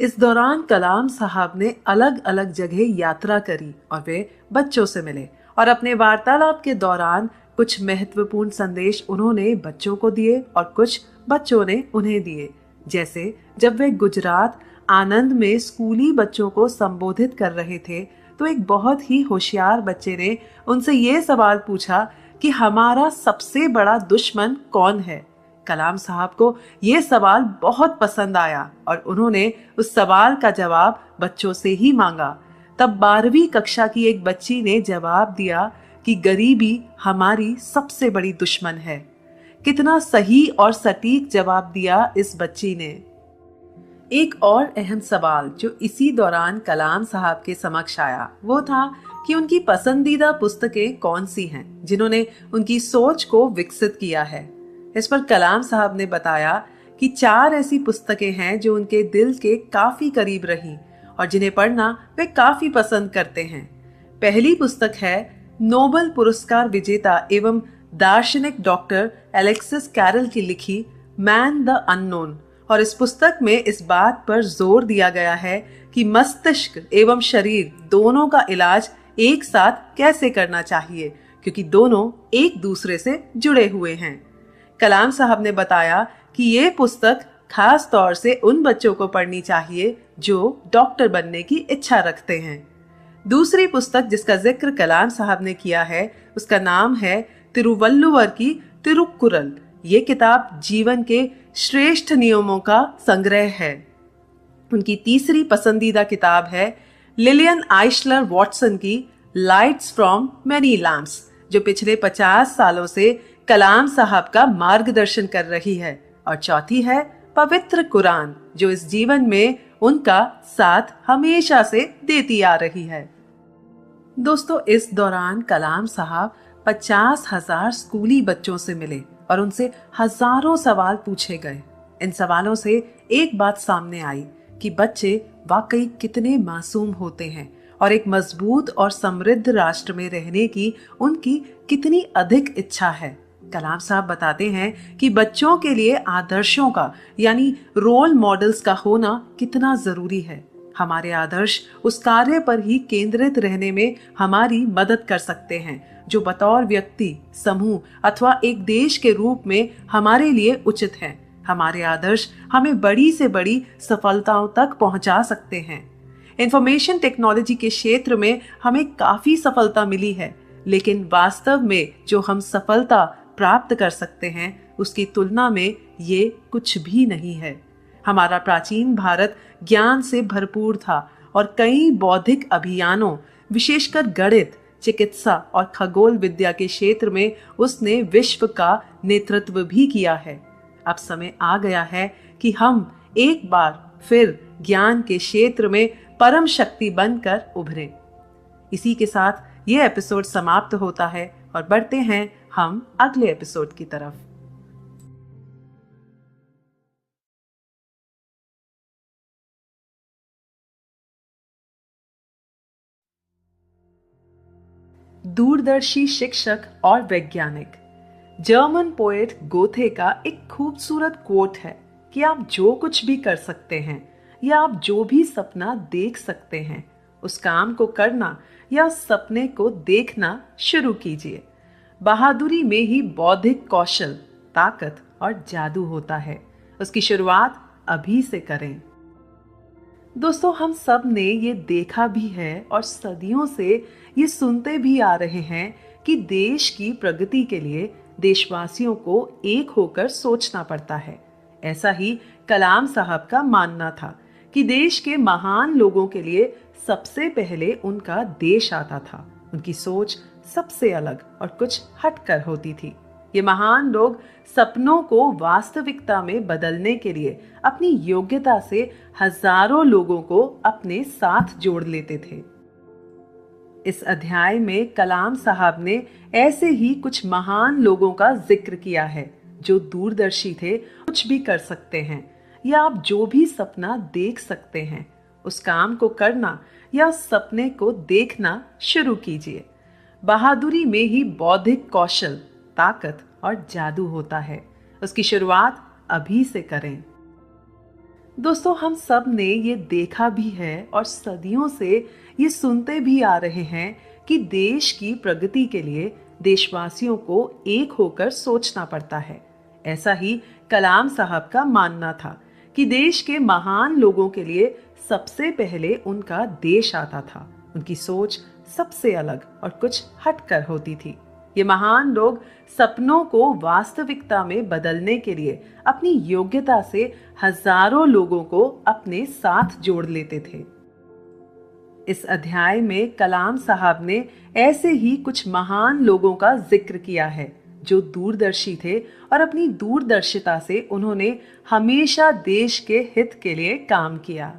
S1: इस दौरान कलाम साहब ने अलग अलग जगह यात्रा करी और वे बच्चों से मिले और अपने वार्तालाप के दौरान कुछ महत्वपूर्ण संदेश उन्होंने बच्चों को दिए और कुछ बच्चों ने उन्हें दिए। जैसे जब वे गुजरात आनंद में स्कूली बच्चों को संबोधित कर रहे थे तो एक बहुत ही होशियार बच्चे ने उनसे ये सवाल पूछा कि हमारा सबसे बड़ा दुश्मन कौन है। कलाम साहब को ये सवाल बहुत पसंद आया और उन्होंने उस सवाल का जवाब बच्चों से ही मांगा। तब 12वीं कक्षा की एक बच्ची ने जवाब दिया कि गरीबी हमारी सबसे बड़ी दुश्मन है। कितना सही और सटीक जवाब दिया इस बच्ची ने। एक और अहम सवाल जो इसी दौरान कलाम साहब के समक्ष आया वो था कि उनकी पसंदीदा पुस्तकें कौन सी हैं जिन्होंने उनकी सोच को विकसित किया है। इस पर कलाम साहब ने बताया कि 4 ऐसी पुस्तकें हैं जो उनके दिल के काफी करीब रही और जिन्हें पढ़ना वे काफी पसंद करते हैं। पहली पुस्तक है नोबेल पुरस्कार विजेता एवं दार्शनिक डॉक्टर एलेक्सिस कैरल की लिखी मैन द अननोन। और इस पुस्तक में इस बात पर जोर दिया गया है कि मस्तिष्क एवं शरीर दोनों का इलाज एक साथ कैसे करना चाहिए, क्योंकि दोनों एक दूसरे से जुड़े हुए हैं। कलाम साहब ने बताया कि ये पुस्तक खास तौर से उन बच्चों को पढ़नी चाहिए जो डॉक्टर बनने की इच्छा रखते हैं। दूसरी पुस्तक जिसका जिक्र कलाम साहब ने किया है उसका नाम है तिरुवल्लुवर की तिरुक्कुरल। ये किताब जीवन के श्रेष्ठ नियमों का संग्रह है। उनकी तीसरी पसंदीदा किताब है लिलियन आइशलर वॉटसन की लाइट्स फ्रॉम मैनी लैम्प्स, जो पिछले 50 सालों से कलाम साहब का मार्गदर्शन कर रही है। और चौथी है पवित्र कुरान, जो इस जीवन में उनका साथ हमेशा से देती आ रही है। दोस्तों, इस दौरान कलाम साहब 50,000 स्कूली बच्चों से मिले और उनसे हजारों सवाल पूछे गए। इन सवालों से एक बात सामने आई कि बच्चे वाकई कितने मासूम होते हैं और एक मजबूत और समृद्ध राष्ट्र में रहने की उनकी कितनी अधिक इच्छा है। कलाम साहब बताते हैं कि बच्चों के लिए आदर्शों का यानी रोल मॉडल्स का होना कितना जरूरी है। हमारे आदर्श उस कार्य पर ही केंद्रित रहने में हमारी मदद कर सकते हैं जो बतौर व्यक्ति, समूह अथवा एक देश के रूप में हमारे लिए उचित है। हमारे आदर्श हमें बड़ी से बड़ी सफलताओं तक पहुंचा सकते हैं। इंफॉर्मेशन टेक्नोलॉजी के क्षेत्र में हमें काफी सफलता मिली है, लेकिन वास्तव में जो हम सफलता प्राप्त कर सकते हैं उसकी तुलना में ये कुछ भी नहीं है। हमारा प्राचीन भारत ज्ञान से भरपूर था और कई बौद्धिक अभियानों, विशेषकर गणित, चिकित्सा और खगोल विद्या के क्षेत्र में उसने विश्व का नेतृत्व भी किया है। अब समय आ गया है कि हम एक बार फिर ज्ञान के क्षेत्र में परम शक्ति बनकर उभरें। इसी के साथ ये एपिसोड समाप्त होता है और बढ़ते हैं हम अगले एपिसोड की तरफ। दूरदर्शी शिक्षक और वैज्ञानिक। जर्मन पोएट गोथे का एक खूबसूरत कोट है कि आप जो कुछ भी कर सकते हैं या आप जो भी सपना देख सकते हैं, उस काम को करना या सपने को देखना शुरू कीजिए। बहादुरी में ही बौद्धिक कौशल, ताकत और जादू होता है। उसकी शुरुआत अभी से करें। दोस्तों, हम सब ने ये देखा भी है और सदियों से ये सुनते भी आ रहे हैं कि देश की प्रगति के लिए देशवासियों को एक होकर सोचना पड़ता है। ऐसा ही कलाम साहब का मानना था कि देश के महान लोगों के लिए सबसे पहले उनका देश आता था। उनकी सोच सबसे अलग और कुछ हटकर होती थी। ये महान लोग सपनों को वास्तविकता में बदलने के लिए अपनी योग्यता से हजारों लोगों को अपने साथ जोड़ लेते थे। इस अध्याय में कलाम साहब ने ऐसे ही कुछ महान लोगों का जिक्र किया है जो दूरदर्शी थे। कुछ भी कर सकते हैं या आप जो भी सपना देख सकते हैं, उस काम को करना या सपने को देखना शुरू कीजिए। बहादुरी में ही बौद्धिक कौशल, ताकत और जादू होता है। उसकी शुरुआत अभी से करें। दोस्तों, हम सब ने ये देखा भी है और सदियों से ये सुनते भी आ रहे हैं कि देश की प्रगति के लिए देशवासियों को एक होकर सोचना पड़ता है। ऐसा ही कलाम साहब का मानना था कि देश के महान लोगों के लिए सबसे पहले उनका देश आता था। उनकी सोच सबसे अलग और कुछ हटकर होती थी। ये महान लोग सपनों को वास्तविकता में बदलने के लिए अपनी योग्यता से हजारों लोगों को अपने साथ जोड़ लेते थे। इस अध्याय में कलाम साहब ने ऐसे ही कुछ महान लोगों का जिक्र किया है जो दूरदर्शी थे और अपनी दूरदर्शिता से उन्होंने हमेशा देश के हित के लिए काम किया।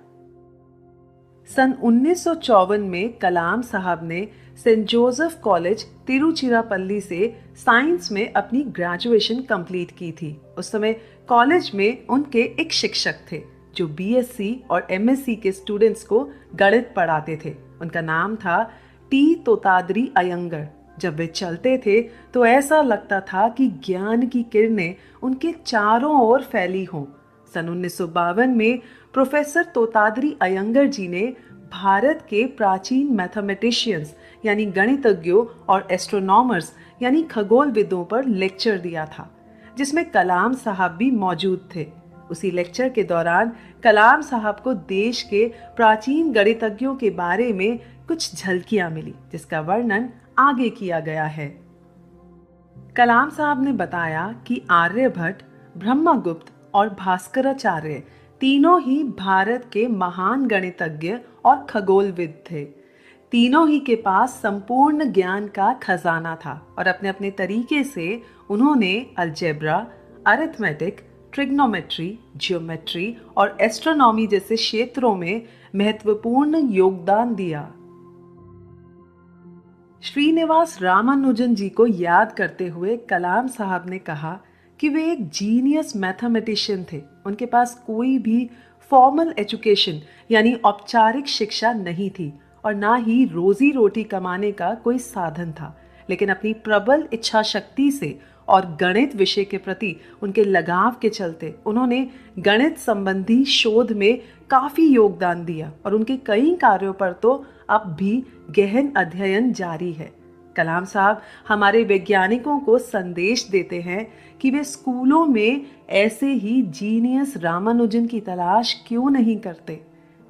S1: सन 1954 में कलाम साहब ने सेंट जोसेफ कॉलेज तिरुचिरापल्ली से साइंस में अपनी ग्रेजुएशन कंप्लीट की थी। उस समय कॉलेज में उनके एक शिक्षक थे जो बीएससी और एमएससी के स्टूडेंट्स को गणित पढ़ाते थे। उनका नाम था टी तोतादरी अयंगर। जब वे चलते थे तो ऐसा लगता था कि ज्ञान की किरणें उनके चारों ओर फैली हों। सन 1952 में प्रोफेसर तोतादरी अयंगर जी ने भारत के प्राचीन मैथमेटिशियंस यानी गणितज्ञों और एस्ट्रोनॉमर्स यानी खगोलविदों पर लेक्चर दिया था, जिसमें कलाम साहब भी मौजूद थे। उसी लेक्चर के दौरान कलाम साहब को देश के प्राचीन गणितज्ञों के बारे में कुछ झलकियां मिली, जिसका वर्णन आगे किया गया है। कलाम साहब ने बताया कि आर्यभट्ट, ब्रह्मगुप्त और भास्कराचार्य तीनों ही भारत के महान गणितज्ञ और खगोलविद थे। तीनों ही के पास संपूर्ण ज्ञान का खजाना था और अपने अपने तरीके से उन्होंने अलजेब्रा, अरिथमेटिक, ट्रिग्नोमेट्री, ज्योमेट्री और एस्ट्रोनॉमी जैसे क्षेत्रों में महत्वपूर्ण योगदान दिया। श्रीनिवास रामानुजन जी को याद करते हुए कलाम साहब ने कहा कि वे एक जीनियस मैथमेटिशियन थे। उनके पास कोई भी फॉर्मल एजुकेशन यानी औपचारिक शिक्षा नहीं थी और ना ही रोजी रोटी कमाने का कोई साधन था, लेकिन अपनी प्रबल इच्छा शक्ति से और गणित विषय के प्रति उनके लगाव के चलते उन्होंने गणित संबंधी शोध में काफी योगदान दिया और उनके कई कार्यों पर तो अब भी गहन अध्ययन जारी है। कलाम साहब हमारे वैज्ञानिकों को संदेश देते हैं कि वे स्कूलों में ऐसे ही जीनियस रामानुजन की तलाश क्यों नहीं करते।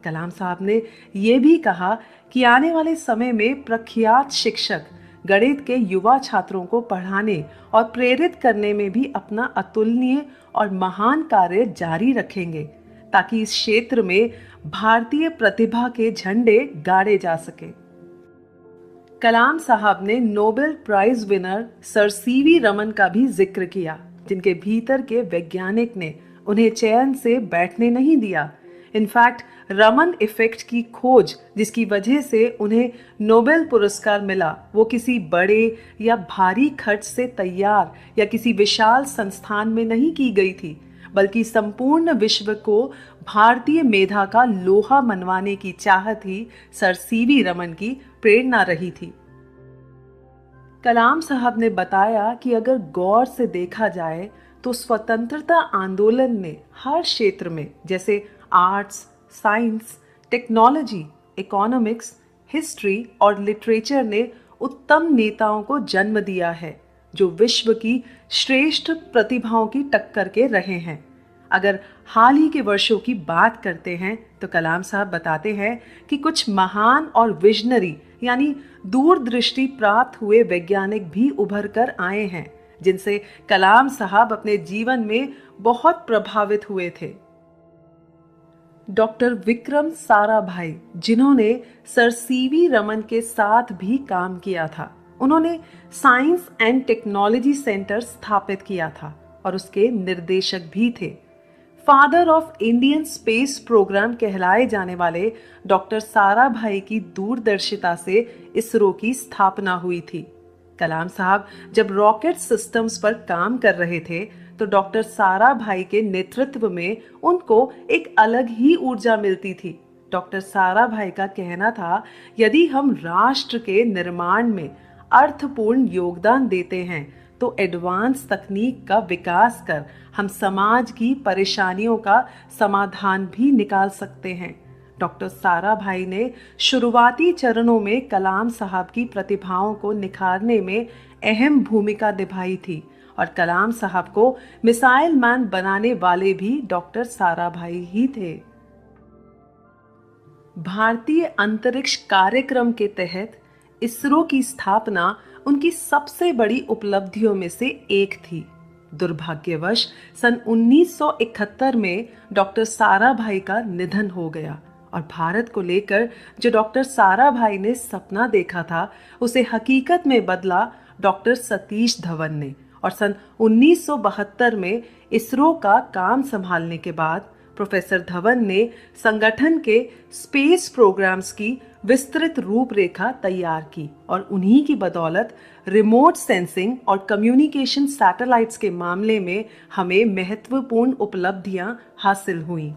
S1: कलाम साहब ने यह भी कहा कि आने वाले समय में प्रख्यात शिक्षक गणित के युवा छात्रों को पढ़ाने और प्रेरित करने में भी अपना अतुलनीय और महान कार्य जारी रखेंगे ताकि इस क्षेत्र में भारतीय प्रतिभा के झंडे गाड़े जा सके। कलाम साहब ने Nobel prize winner sir CV Raman का भी जिक्र किया, जिनके भीतर के वैज्ञानिक ने उन्हें चैन से बैठने नहीं दिया। इनफैक्ट रमन इफेक्ट की खोज जिसकी वजह से उन्हें नोबेल पुरस्कार मिला, वो किसी बड़े या भारी खर्च से तैयार या किसी विशाल संस्थान में नहीं की गई थी, बल्कि संपूर्ण विश्व को भारतीय मेधा का लोहा मनवाने की चाहत ही सर सीवी रमन की प्रेरणा रही थी। कलाम साहब ने बताया कि अगर गौर से देखा जाए तो स्वतंत्रता आंदोलन ने हर क्षेत्र में, जैसे arts, science, technology, economics, history और लिटरेचर ने उत्तम नेताओं को जन्म दिया है जो विश्व की श्रेष्ठ प्रतिभाओं की टक्कर के रहे हैं। अगर हाल ही के वर्षों की बात करते हैं तो कलाम साहब बताते हैं कि कुछ महान और विजनरी यानी दूरदृष्टि प्राप्त हुए वैज्ञानिक भी उभर कर आए हैं, जिनसे कलाम साहब अपने जीवन में बहुत प्रभावित हुए थे। डॉक्टर विक्रम साराभाई, जिन्होंने सर सीवी रमन के साथ भी काम किया था, उन्होंने साइंस एंड टेक्नोलॉजी सेंटर स्थापित किया था और उसके निर्देशक भी थे। Father of Indian space programme कहलाए जाने वाले डॉक्टर साराभाई की दूरदर्शिता से इसरो की स्थापना हुई थी। कलाम साहब जब रॉकेट सिस्टम्स पर काम कर रहे थे तो डॉक्टर साराभाई के नेतृत्व में उनको एक अलग ही ऊर्जा मिलती थी। डॉक्टर साराभाई का कहना था, यदि हम राष्ट्र के निर्माण में अर्थपूर्ण योगदान देते हैं तो एडवांस तकनीक का विकास कर हम समाज की परेशानियों का समाधान भी निकाल सकते हैं। डॉक्टर साराभाई ने शुरुआती चरणों में कलाम साहब की प्रतिभाओं को निखारने में अहम भूमिका निभाई थी और कलाम साहब को मिसाइल मैन बनाने वाले भी डॉक्टर साराभाई ही थे। भारतीय अंतरिक्ष कार्यक्रम के तहत इसरो की स्थापना उनकी सबसे बड़ी उपलब्धियों में से एक थी। दुर्भाग्यवश सन 1971 में डॉक्टर साराभाई का निधन हो गया और भारत को लेकर जो डॉक्टर साराभाई ने सपना देखा था उसे हकीकत में बदला डॉक्टर सतीश धवन ने। और सन 1972 में इसरो का काम संभालने के बाद प्रोफेसर धवन ने संगठन के स्पेस प्रोग्राम्स की विस्तृत रूपरेखा तैयार की और उन्हीं की बदौलत रिमोट सेंसिंग और कम्युनिकेशन सैटेलाइट्स के मामले में हमें महत्वपूर्ण उपलब्धियां हासिल हुई।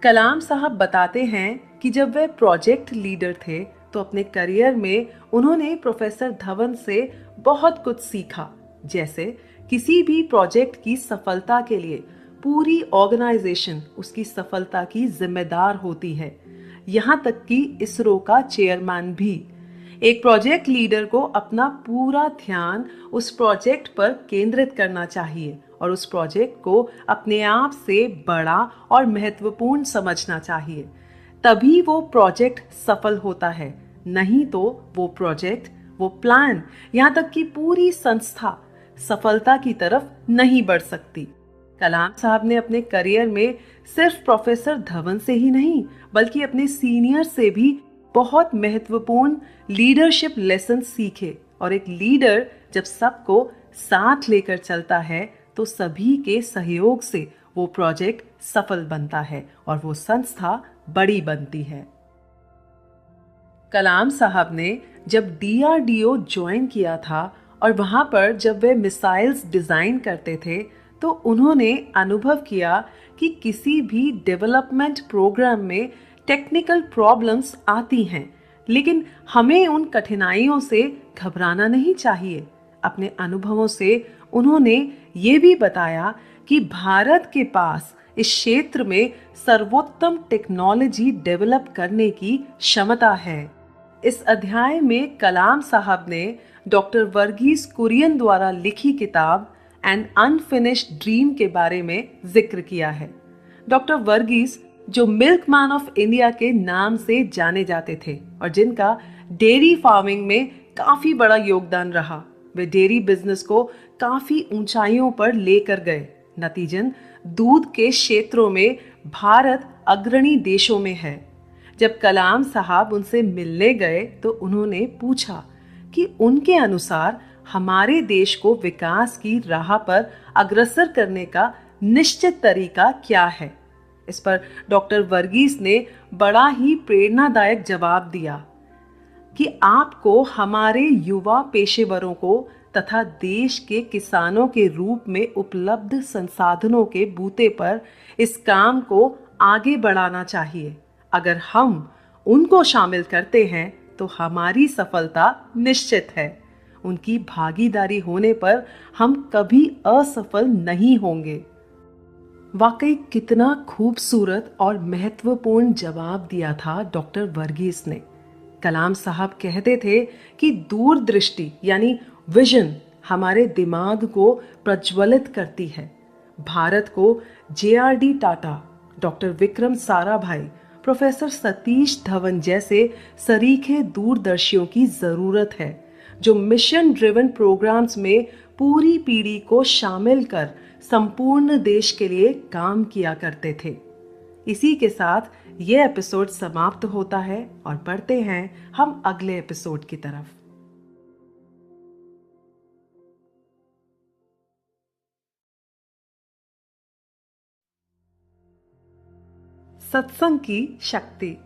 S1: कलाम साहब बताते हैं कि जब वे प्रोजेक्ट लीडर थे तो अपने करियर में उन्होंने प्रोफेसर धवन से बहुत कुछ सीखा। जैसे किसी भी प्रोजेक्ट की सफलता के लिए पूरी ऑर्गेनाइजेशन उसकी सफलता की जिम्मेदार होती है, यहाँ तक कि इसरो का चेयरमैन भी। एक प्रोजेक्ट लीडर को अपना पूरा ध्यान उस प्रोजेक्ट पर केंद्रित करना चाहिए और उस प्रोजेक्ट को अपने आप से बड़ा और महत्वपूर्ण समझना चाहिए, तभी वो प्रोजेक्ट सफल होता है। नहीं तो वो प्रोजेक्ट, वो प्लान, यहाँ तक कि पूरी संस्था सफलता की तरफ नहीं बढ़ सकती। कलाम साहब ने अपने करियर में सिर्फ प्रोफेसर धवन से ही नहीं बल्कि अपने सीनियर से भी बहुत महत्वपूर्ण लीडरशिप लेसन सीखे। और एक लीडर जब सबको साथ लेकर चलता है तो सभी के सहयोग से वो प्रोजेक्ट सफल बनता है और वो संस्था बड़ी बनती है। कलाम साहब ने जब डीआरडीओ ज्वाइन किया था और वहां पर जब वे मिसाइल्स डिजाइन करते थे तो उन्होंने अनुभव किया कि किसी भी डेवलपमेंट प्रोग्राम में टेक्निकल प्रॉब्लम्स आती हैं, लेकिन हमें उन कठिनाइयों से घबराना नहीं चाहिए। अपने अनुभवों से उन्होंने ये भी बताया कि भारत के पास इस क्षेत्र में सर्वोत्तम टेक्नोलॉजी डेवलप करने की क्षमता है। इस अध्याय में कलाम साहब ने डॉक्टर वर्गीस कुरियन द्वारा लिखी किताब एन अनफिनिश्ड ड्रीम के बारे में जिक्र किया है। डॉक्टर वर्गीस जो मिल्कमैन ऑफ इंडिया के नाम से जाने जाते थे और जिनका डेयरी फार्मिंग में काफी बड़ा योगदान रहा, वे डेयरी बिजनेस को काफी ऊंचाइयों पर लेकर गए। नतीजन दूध के क्षेत्रों में भारत अग्रणी देशों में है। जब कलाम साहब उनसे मिलने गए तो उन्होंने पूछा कि उनके अनुसार हमारे देश को विकास की राह पर अग्रसर करने का निश्चित तरीका क्या है। इस पर डॉक्टर वर्गीस ने बड़ा ही प्रेरणादायक जवाब दिया कि आपको हमारे युवा पेशेवरों को तथा देश के किसानों के रूप में उपलब्ध संसाधनों के बूते पर इस काम को आगे बढ़ाना चाहिए। अगर हम उनको शामिल करते हैं तो हमारी सफलता निश्चित है। उनकी भागीदारी होने पर हम कभी असफल नहीं होंगे। वाकई कितना खूबसूरत और महत्वपूर्ण जवाब दिया था डॉक्टर वर्गीस ने। कलाम साहब कहते थे कि दूरदृष्टि यानी विजन हमारे दिमाग को प्रज्वलित करती है। भारत को JRD Tata, doctor Vikram Sarabhai, professor Satish Dhawan जैसे सरीखे दूरदर्शियों की जरूरत है जो मिशन ड्रिवन प्रोग्राम्स में पूरी पीढ़ी को शामिल कर संपूर्ण देश के लिए काम किया करते थे। इसी के साथ ये एपिसोड समाप्त होता है और बढ़ते हैं हम अगले एपिसोड की तरफ। सत्संग की शक्ति।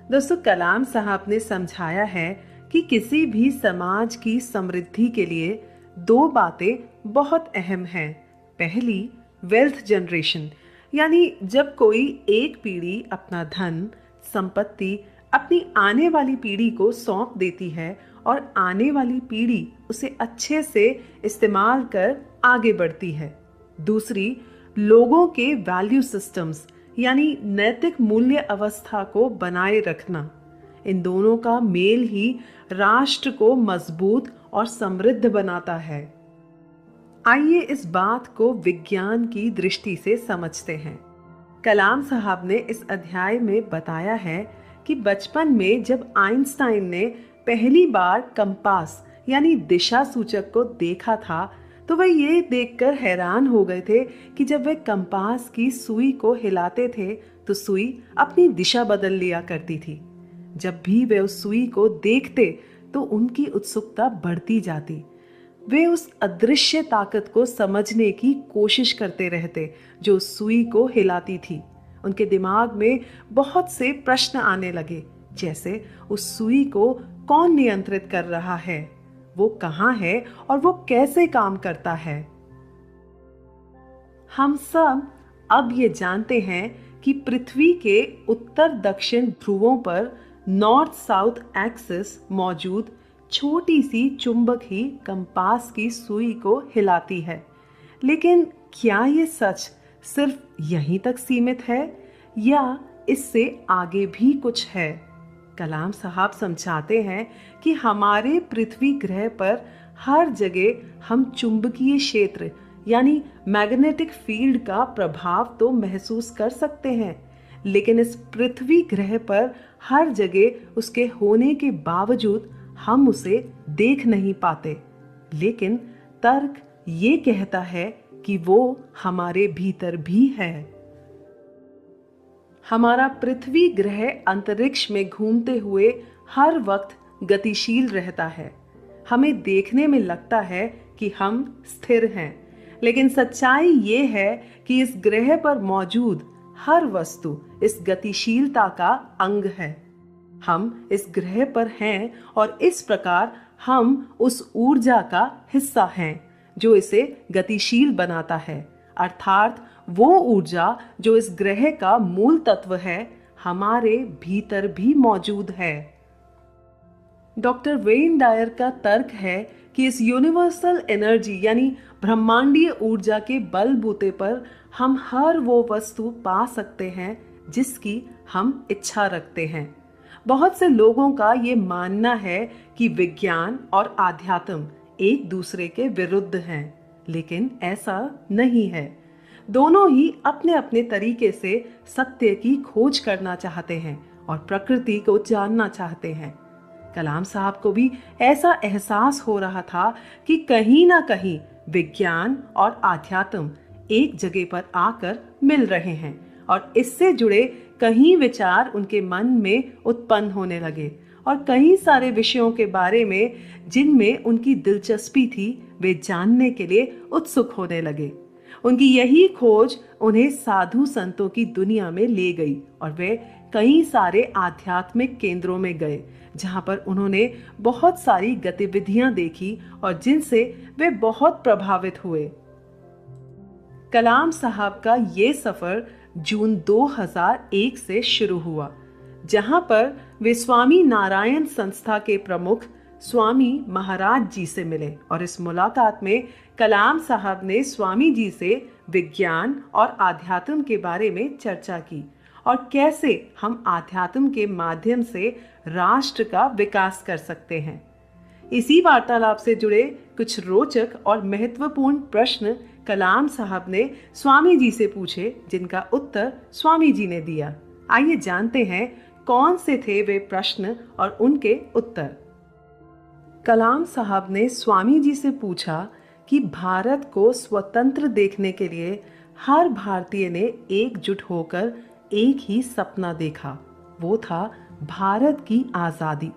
S1: दोस्तों, कलाम साहब ने समझाया है कि किसी भी समाज की समृद्धि के लिए दो बातें बहुत अहम हैं। पहली, वेल्थ जनरेशन, यानी जब कोई एक पीढ़ी अपना धन संपत्ति अपनी आने वाली पीढ़ी को सौंप देती है और आने वाली पीढ़ी उसे अच्छे से इस्तेमाल कर आगे बढ़ती है। दूसरी, लोगों के वैल्यू सिस्टम्स यानी नैतिक मूल्य अवस्था को बनाए रखना। इन दोनों का मेल ही राष्ट्र को मजबूत और समृद्ध बनाता है। आइए इस बात को विज्ञान की दृष्टि से समझते हैं। कलाम साहब ने इस अध्याय में बताया है कि बचपन में जब आइंस्टाइन ने पहली बार कंपास यानी दिशा सूचक को देखा था तो वह ये देखकर हैरान हो गए थे कि जब वे कंपास की सुई को हिलाते थे तो सुई अपनी दिशा बदल लिया करती थी। जब भी वे उस सुई को देखते तो उनकी उत्सुकता बढ़ती जाती। वे उस अदृश्य ताकत को समझने की कोशिश करते रहते जो सुई को हिलाती थी। उनके दिमाग में बहुत से प्रश्न आने लगे, जैसे उस सुई को कौन नियंत्रित कर रहा है, वो कहाँ है और वो कैसे काम करता है। हम सब अब ये जानते हैं कि पृथ्वी के उत्तर दक्षिण ध्रुवों पर नॉर्थ साउथ एक्सिस मौजूद छोटी सी चुंबक ही कंपास की सुई को हिलाती है। लेकिन क्या ये सच सिर्फ यहीं तक सीमित है या इससे आगे भी कुछ है? कलाम साहब समझाते हैं कि हमारे पृथ्वी ग्रह पर हर जगह हम चुंबकीय क्षेत्र यानी मैग्नेटिक फील्ड का प्रभाव तो महसूस कर सकते हैं, लेकिन इस पृथ्वी ग्रह पर हर जगह उसके होने के बावजूद हम उसे देख नहीं पाते। लेकिन तर्क ये कहता है कि वो हमारे भीतर भी है। हमारा पृथ्वी ग्रह अंतरिक्ष में घूमते हुए हर वक्त गतिशील रहता है। हमें देखने में लगता है कि हम स्थिर हैं, लेकिन सच्चाई ये है कि इस ग्रह पर मौजूद हर वस्तु इस गतिशीलता का अंग है। हम इस ग्रह पर हैं और इस प्रकार हम उस ऊर्जा का हिस्सा हैं जो इसे गतिशील बनाता है, अर्थात वो ऊर्जा जो इस ग्रह का मूल तत्व है हमारे भीतर भी मौजूद है। डॉक्टर वेन डायर का तर्क है कि इस यूनिवर्सल एनर्जी यानी ब्रह्मांडीय ऊर्जा के बलबूते पर हम हर वो वस्तु पा सकते हैं जिसकी हम इच्छा रखते हैं। बहुत से लोगों का ये मानना है कि विज्ञान और आध्यात्म एक दूसरे के विरुद्ध हैं, लेकिन ऐसा नहीं है। दोनों ही अपने अपने तरीके से सत्य की खोज करना चाहते हैं और प्रकृति को जानना चाहते हैं। कलाम साहब को भी ऐसा एहसास हो रहा था कि कहीं ना कहीं विज्ञान और आध्यात्म एक जगह पर आकर मिल रहे हैं और इससे जुड़े कई विचार उनके मन में उत्पन्न होने लगे और कई सारे विषयों के बारे में जिनमें उनकी दिलचस्पी थी वे जानने के लिए उत्सुक होने लगे। उनकी यही खोज उन्हें साधु संतों की दुनिया में ले गई और वे कई सारे आध्यात्मिक केंद्रों में गए जहां पर उन्होंने बहुत सारी गतिविधियां देखी और जिनसे वे बहुत प्रभावित हुए। कलाम साहब का ये सफर जून 2001 से शुरू हुआ, जहां पर वे स्वामी नारायण संस्था के प्रमुख स्वामी महाराज जी से मिले और इस मुलाकात में कलाम साहब ने स्वामी जी से विज्ञान और आध्यात्म के बारे में चर्चा की और कैसे हम आध्यात्म के माध्यम से राष्ट्र का विकास कर सकते हैं। इसी वार्तालाप से जुड़े कुछ रोचक और महत्वपूर्ण प्रश्न कलाम साहब ने स्वामी जी से पूछे, जिनका उत्तर स्वामी जी ने दिया। आइए जानते हैं कौन से थे वे प्रश्न और उनके उत्तर। कलाम साहब ने स्वामी जी से पूछा कि भारत को स्वतंत्र देखने के लिए हर भारतीय ने एकजुट होकर एक ही सपना देखा, वो था भारत की आजादी।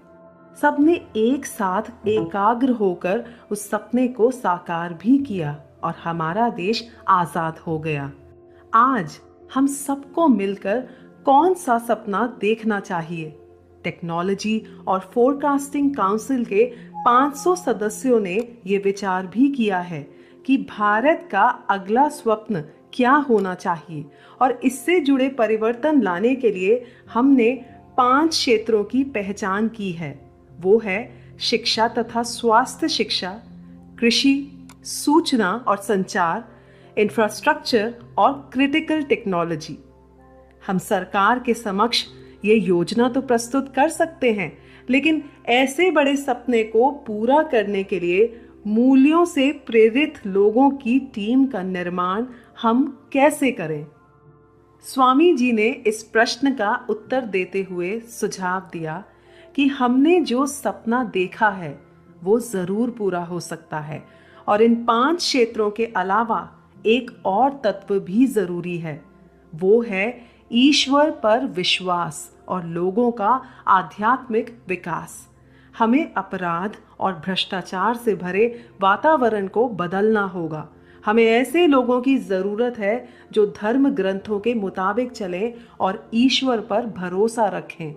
S1: सबने एक साथ एकाग्र होकर उस सपने को साकार भी किया और हमारा देश आजाद हो गया। आज हम सबको मिलकर कौन सा सपना देखना चाहिए? टेक्नोलॉजी और फोरकास्टिंग काउंसिल के 500 सदस्यों ने ये विचार भी किया है कि भारत का अगला स्वप्न क्या होना चाहिए और इससे जुड़े परिवर्तन लाने के लिए हमने 5 क्षेत्रों की पहचान की है। वो है शिक्षा तथा स्वास्थ्य शिक्षा, कृषि, सूचना और संचार, इंफ्रास्ट्रक्चर और क्रिटिकल टेक्नोलॉजी। हम सरकार के समक्ष ये योजना तो प्रस्तुत कर सकते हैं, लेकिन ऐसे बड़े सपने को पूरा करने के लिए मूल्यों से प्रेरित लोगों की टीम का निर्माण हम कैसे करें? स्वामी जी ने इस प्रश्न का उत्तर देते हुए सुझाव दिया कि हमने जो सपना देखा है वो जरूर पूरा हो सकता है और इन 5 क्षेत्रों के अलावा एक और तत्व भी जरूरी है। वो है ईश्वर पर विश्वास और लोगों का आध्यात्मिक विकास। हमें अपराध और भ्रष्टाचार से भरे वातावरण को बदलना होगा। हमें ऐसे लोगों की जरूरत है जो धर्म ग्रंथों के मुताबिक चलें और ईश्वर पर भरोसा रखें।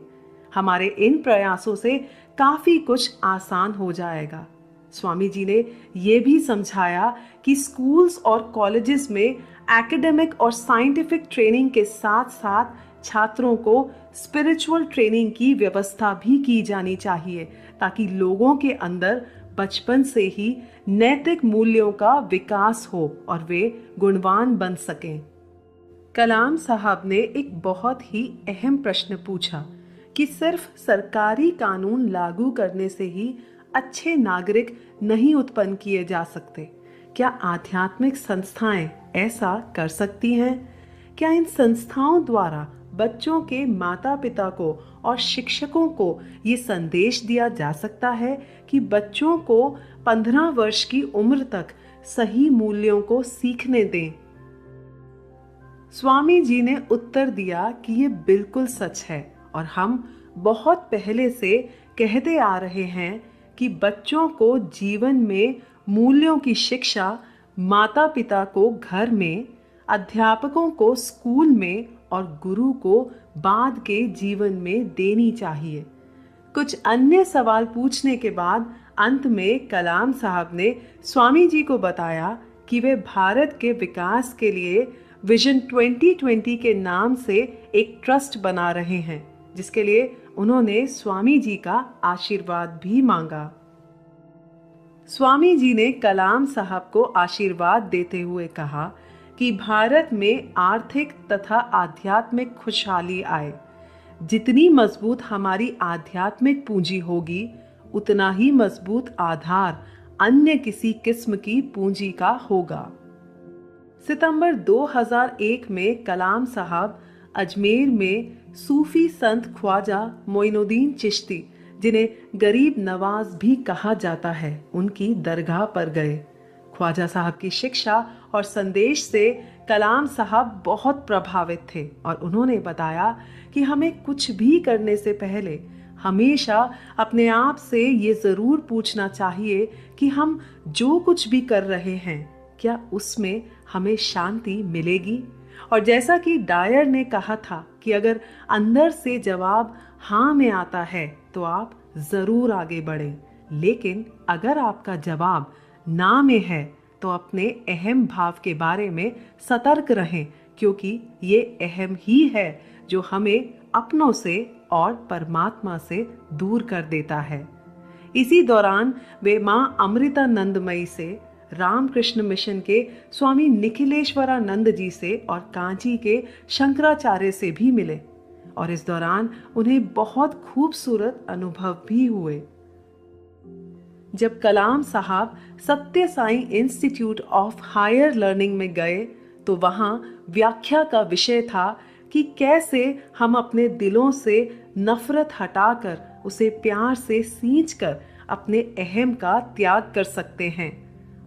S1: हमारे इन प्रयासों से काफी कुछ आसान हो जाएगा। स्वामी जी ने ये भी समझाया कि स्कूल्स और कॉलेजेस में एकेडमिक और साइंटिफिक ट्रेनिंग के साथ साथ छात्रों को स्पिरिचुअल ट्रेनिंग की व्यवस्था भी की जानी चाहिए, ताकि लोगों के अंदर बचपन से ही नैतिक मूल्यों का विकास हो और वे गुणवान बन सकें। कलाम साहब ने एक बहुत ही अहम प्रश्न पूछा कि सिर्फ सरकारी कानून लागू करने से ही अच्छे नागरिक नहीं उत्पन्न किए जा सकते। क्या आध्यात्मिक संस्थाएं ऐसा कर सकती हैं? क्या इन संस्थाओं द्वारा बच्चों के माता पिता को और शिक्षकों को ये संदेश दिया जा सकता है कि बच्चों को 15 वर्ष की उम्र तक सही मूल्यों को सीखने दें। स्वामी जी ने उत्तर दिया कि ये बिल्कुल सच है और हम बहुत पहले से कहते आ रहे हैं कि बच्चों को जीवन में मूल्यों की शिक्षा माता पिता को घर में, अध्यापकों को स्कूल में और गुरु को बाद के जीवन में देनी चाहिए। कुछ अन्य सवाल पूछने के बाद अंत में कलाम साहब ने स्वामी जी को बताया कि वे भारत के विकास के लिए विजन 2020 के नाम से एक ट्रस्ट बना रहे हैं, जिसके लिए उन्होंने स्वामी जी का आशीर्वाद भी मांगा। स्वामी जी ने कलाम साहब को आशीर्वाद देते हुए कहा कि भारत में आर्थिक तथा आध्यात्मिक खुशहाली आए। जितनी मजबूत हमारी आध्यात्मिक पूंजी होगी, उतना ही मजबूत आधार अन्य किसी किस्म की पूंजी का होगा। सितंबर 2001 में कलाम साहब अजमेर में सूफी संत ख्वाजा मोइनुद्दीन चिश्ती, जिन्हें गरीब नवाज भी कहा जाता है, उनकी दरगाह पर गए। ख्वाजा साहब की शिक्षा और संदेश से कलाम साहब बहुत प्रभावित थे और उन्होंने बताया कि हमें कुछ भी करने से पहले हमेशा अपने आप से ये ज़रूर पूछना चाहिए कि हम जो कुछ भी कर रहे हैं, क्या उसमें हमें शांति मिलेगी। और जैसा कि डायर ने कहा था कि अगर अंदर से जवाब हाँ में आता है तो आप ज़रूर आगे बढ़ें, लेकिन अगर आपका जवाब ना में है तो अपने अहम भाव के बारे में सतर्क रहें, क्योंकि ये अहम ही है जो हमें अपनों से और परमात्मा से दूर कर देता है। इसी दौरान वे माँ अमृतानंदमयी से, रामकृष्ण मिशन के स्वामी निखिलेश्वरानंद जी से और कांची के शंकराचार्य से भी मिले और इस दौरान उन्हें बहुत खूबसूरत अनुभव भी हुए। जब कलाम साहब Sathya Sai institute of higher learning में गए तो वहां व्याख्या का विषय था कि कैसे हम अपने दिलों से नफरत हटाकर उसे प्यार से सींचकर अपने अहम का त्याग कर सकते हैं।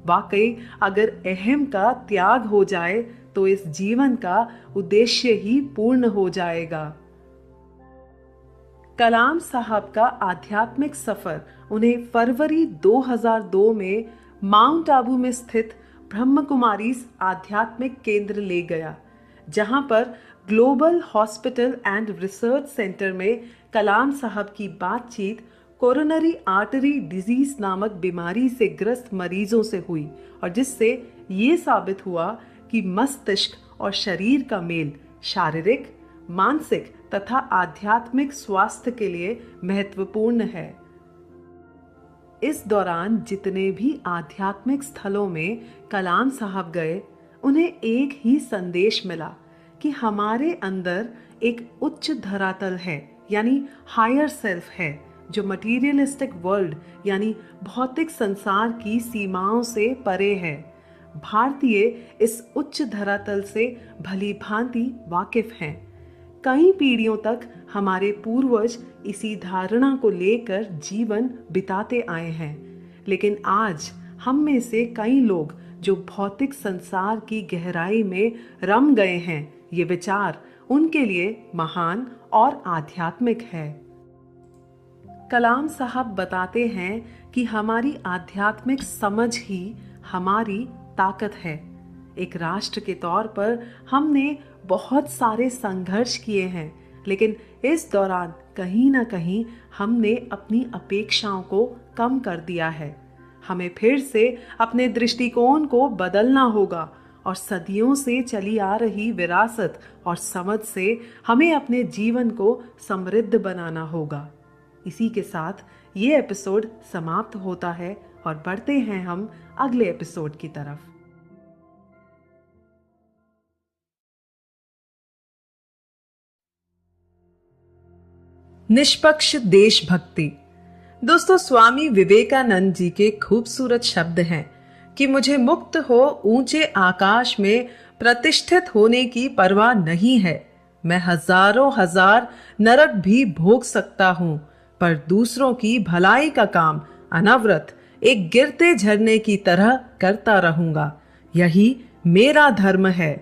S1: वाकई अगर अहम का त्याग हो जाए तो इस जीवन का उद्देश्य ही पूर्ण हो जाएगा। कलाम साहब का आध्यात्मिक सफर उन्हें फरवरी 2002 में माउंट आबू में स्थित ब्रह्म कुमारीज आध्यात्मिक केंद्र ले गया, जहां पर global hospital and research centre में कलाम साहब की बातचीत कोरोनरी आर्टरी डिजीज नामक बीमारी से ग्रस्त मरीजों से हुई और जिससे ये साबित हुआ कि मस्तिष्क और शरीर का मेल शारीरिक, मानसिक तथा आध्यात्मिक स्वास्थ्य के लिए महत्वपूर्ण है। इस दौरान जितने भी आध्यात्मिक स्थलों में कलाम साहब गए, उन्हें एक ही संदेश मिला कि हमारे अंदर एक उच्च धरातल है, यानी हायर सेल्फ है, जो मटीरियलिस्टिक वर्ल्ड यानी भौतिक संसार की सीमाओं से परे है। भारतीय इस उच्च धरातल से भली भांति वाकिफ हैं। कई पीढ़ियों तक हमारे पूर्वज इसी धारणा को लेकर जीवन बिताते आए हैं, लेकिन आज हम में से कई लोग जो भौतिक संसार की गहराई में रम गए हैं, ये विचार उनके लिए महान और आध्यात्मिक है। कलाम साहब बताते हैं कि हमारी आध्यात्मिक समझ ही हमारी ताकत है। एक राष्ट्र के तौर पर हमने बहुत सारे संघर्ष किए हैं, लेकिन इस दौरान कहीं ना कहीं हमने अपनी अपेक्षाओं को कम कर दिया है। हमें फिर से अपने दृष्टिकोण को बदलना होगा और सदियों से चली आ रही विरासत और समझ से हमें अपने जीवन को समृद्ध बनाना होगा। इसी के साथ ये एपिसोड समाप्त होता है और बढ़ते हैं हम अगले एपिसोड की तरफ। निष्पक्ष देशभक्ति। दोस्तों, स्वामी विवेकानंद जी के खूबसूरत शब्द हैं कि मुझे मुक्त हो ऊंचे आकाश में प्रतिष्ठित होने की परवाह नहीं है। मैं हजारों हजार नरक भी भोग सकता हूं, पर दूसरों की भलाई का काम अनवरत एक गिरते झरने की तरह करता रहूंगा। यही मेरा धर्म है।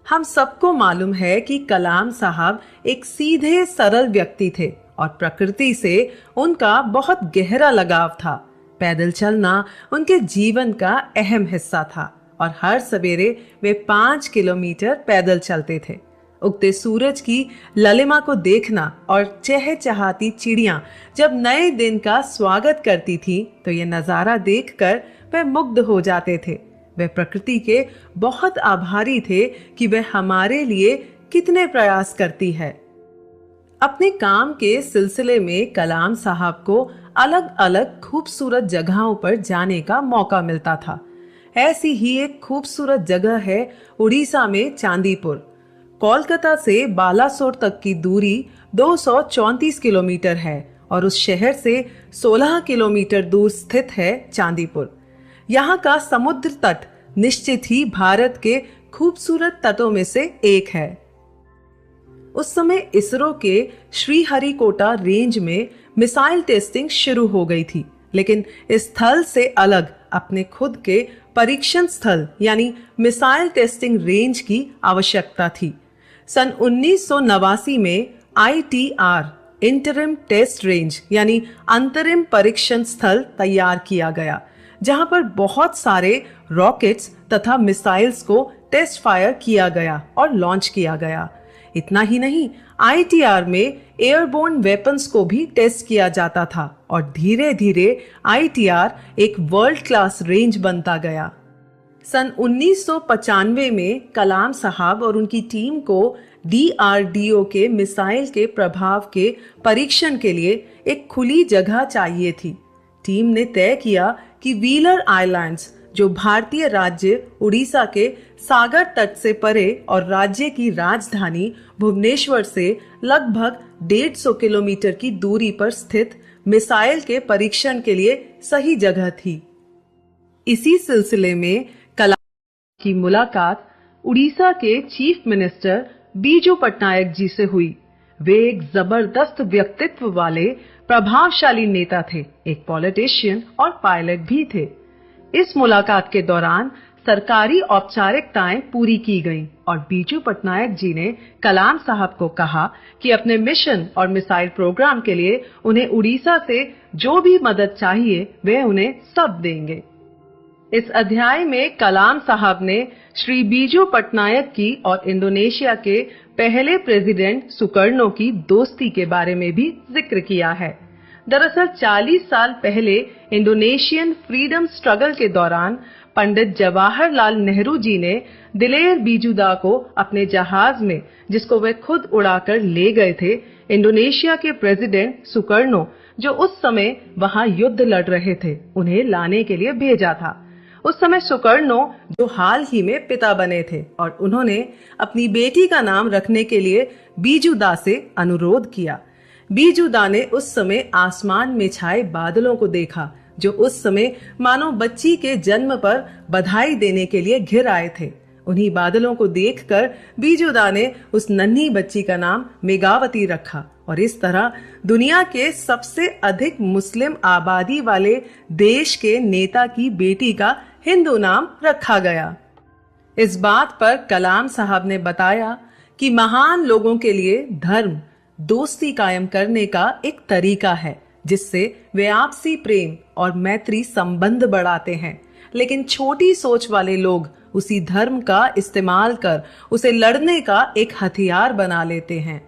S1: हम सबको मालूम है कि कलाम साहब एक सीधे सरल व्यक्ति थे और प्रकृति से उनका बहुत गहरा लगाव था। पैदल चलना उनके जीवन का अहम हिस्सा था और हर सवेरे वे 5 किलोमीटर पैदल चलते थे। उगते सूरज की ललिमा को देखना और चहचहाती चिड़ियां जब नए दिन का स्वागत करती थी तो ये नजारा देखकर वे मुग्ध हो जाते थे। वे प्रकृति के बहुत आभारी थे कि वे हमारे लिए कितने प्रयास करती है। अपने काम के सिलसिले में कलाम साहब को अलग अलग खूबसूरत जगहों पर जाने का मौका मिलता था। ऐसी ही एक खूबसूरत जगह है उड़ीसा में चांदीपुर। कोलकाता से बालासोर तक की दूरी 234 किलोमीटर है और उस शहर से 16 किलोमीटर दूर स्थित है चांदीपुर। यहाँ का समुद्र तट निश्चित ही भारत के खूबसूरत तटों में से एक है। उस समय इसरो के श्रीहरिकोटा रेंज में मिसाइल टेस्टिंग शुरू हो गई थी, लेकिन इस स्थल से अलग अपने खुद के परीक्षण स्थल यानी मिसाइल टेस्टिंग रेंज की आवश्यकता थी। सन 1989 में ITR इंटरिम टेस्ट रेंज यानी अंतरिम परीक्षण स्थल तैयार किया गया, जहां पर बहुत सारे रॉकेट्स तथा मिसाइल्स को टेस्ट फायर किया गया और लॉन्च किया गया। इतना ही नहीं, ITR में एयरबोर्न वेपन्स को भी टेस्ट किया जाता था और धीरे धीरे ITR एक वर्ल्ड क्लास रेंज बनता गया। सन 1995 में कलाम साहब और उनकी टीम को DRDO के मिसाइल के प्रभाव के परीक्षण के लिए एक खुली जगह चाहिए थी। टीम ने तय किया कि व्हीलर आइलैंड्स, जो भारतीय राज्य उड़ीसा के सागर तट से परे और राज्य की राजधानी भुवनेश्वर से लगभग 150 किलोमीटर की दूरी पर स्थित मिसाइल के परीक्षण के लिए सही जगह थी। इसी सिलसिले में कलाम की मुलाकात उड़ीसा के चीफ मिनिस्टर बीजू पटनायक जी से हुई। वे एक जबरदस्त व्यक्तित्व वाले प्रभावशाली नेता थे, एक पॉलिटिशियन और पायलट भी थे। इस मुलाकात के दौरान सरकारी औपचारिकताएं पूरी की गईं और बीजू पटनायक जी ने कलाम साहब को कहा कि अपने मिशन और मिसाइल प्रोग्राम के लिए उन्हें उड़ीसा से जो भी मदद चाहिए वे उन्हें सब देंगे। इस अध्याय में कलाम साहब ने श्री बीजू पटनायक की और इंडोनेशिया के पहले प्रेसिडेंट सुकर्णो की दोस्ती के बारे में भी जिक्र किया है। दरअसल 40 साल पहले इंडोनेशियन फ्रीडम स्ट्रगल के दौरान पंडित जवाहरलाल नेहरू जी ने दिलेर बीजूदा को अपने जहाज में, जिसको वे खुद उड़ाकर ले गए थे, इंडोनेशिया के प्रेसिडेंट सुकर्णो, जो उस समय वहां युद्ध लड़ रहे थे, उन्हें लाने के लिए भेजा था। उस समय सुकर्णो, जो हाल ही में पिता बने थे, और उन्होंने अपनी बेटी का नाम रखने के लिए बीजूदा से अनुरोध किया। बीजूदा ने उस समय आसमान में छाए बादलों को देखा, जो उस समय मानो बच्ची के जन्म पर बधाई देने के लिए घिर आए थे। उन्हीं बादलों को देखकर बीजूदा ने उस नन्ही बच्ची का नाम मेघावती रखा और इस तरह दुनिया के सबसे अधिक मुस्लिम आबादी वाले देश के नेता की बेटी का हिंदू नाम रखा गया। इस बात पर कलाम साहब ने बताया कि महान लोगों के लिए धर्म दोस्ती कायम करने का एक तरीका है, जिससे वे आपसी प्रेम और मैत्री संबंध बढ़ाते हैं, लेकिन छोटी सोच वाले लोग उसी धर्म का इस्तेमाल कर उसे लड़ने का एक हथियार बना लेते हैं।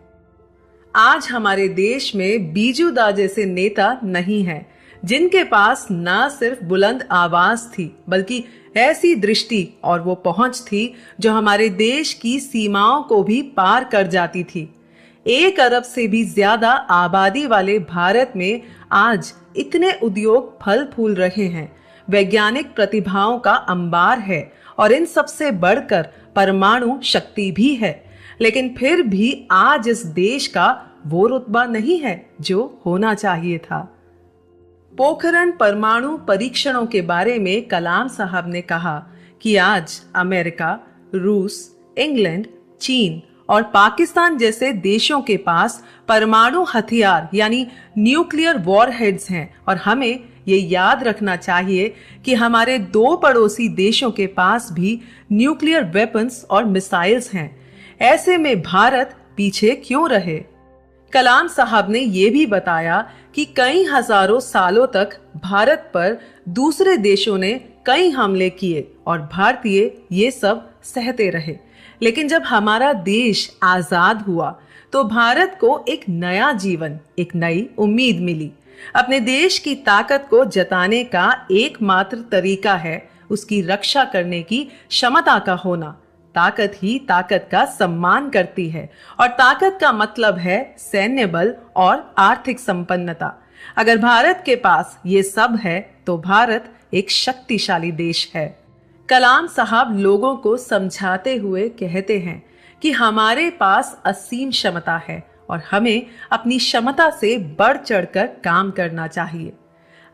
S1: आज हमारे देश में बीजूदा जैसे नेता नहीं हैं, जिनके पास न सिर्फ बुलंद आवाज थी, बल्कि ऐसी दृष्टि और वो पहुंच थी जो हमारे देश की सीमाओं को भी पार कर जाती थी। 1 अरब से भी ज्यादा आबादी वाले भारत में आज इतने उद्योग फल फूल रहे हैं, वैज्ञानिक प्रतिभाओं का अंबार है और इन सबसे बढ़कर परमाणु शक्ति भी है, लेकिन फिर भी आज इस देश का वो रुतबा नहीं है जो होना चाहिए था। पोखरण परमाणु परीक्षणों के बारे में कलाम साहब ने कहा कि आज अमेरिका, रूस, इंग्लैंड, चीन और पाकिस्तान जैसे देशों के पास परमाणु हथियार यानी न्यूक्लियर वॉरहेड्स हैं और हमें ये याद रखना चाहिए कि हमारे दो पड़ोसी देशों के पास भी न्यूक्लियर वेपन्स और मिसाइल्स हैं। ऐसे में भारत पीछे क्यों रहे? कलाम साहब ने ये भी बताया कि कई हजारों सालों तक भारत पर दूसरे देशों ने कई हमले किए और भारतीय ये सब सहते रहे। लेकिन जब हमारा देश आजाद हुआ तो भारत को एक नया जीवन, एक नई उम्मीद मिली। अपने देश की ताकत को जताने का एकमात्र तरीका है उसकी रक्षा करने की क्षमता का होना। ताकत ही ताकत का सम्मान करती है और ताकत का मतलब है सैन्य बल और आर्थिक संपन्नता। अगर भारत के पास ये सब है तो भारत एक शक्तिशाली देश है। कलाम साहब लोगों को समझाते हुए कहते हैं कि हमारे पास असीम क्षमता है और हमें अपनी क्षमता से बढ़ चढ़कर काम करना चाहिए।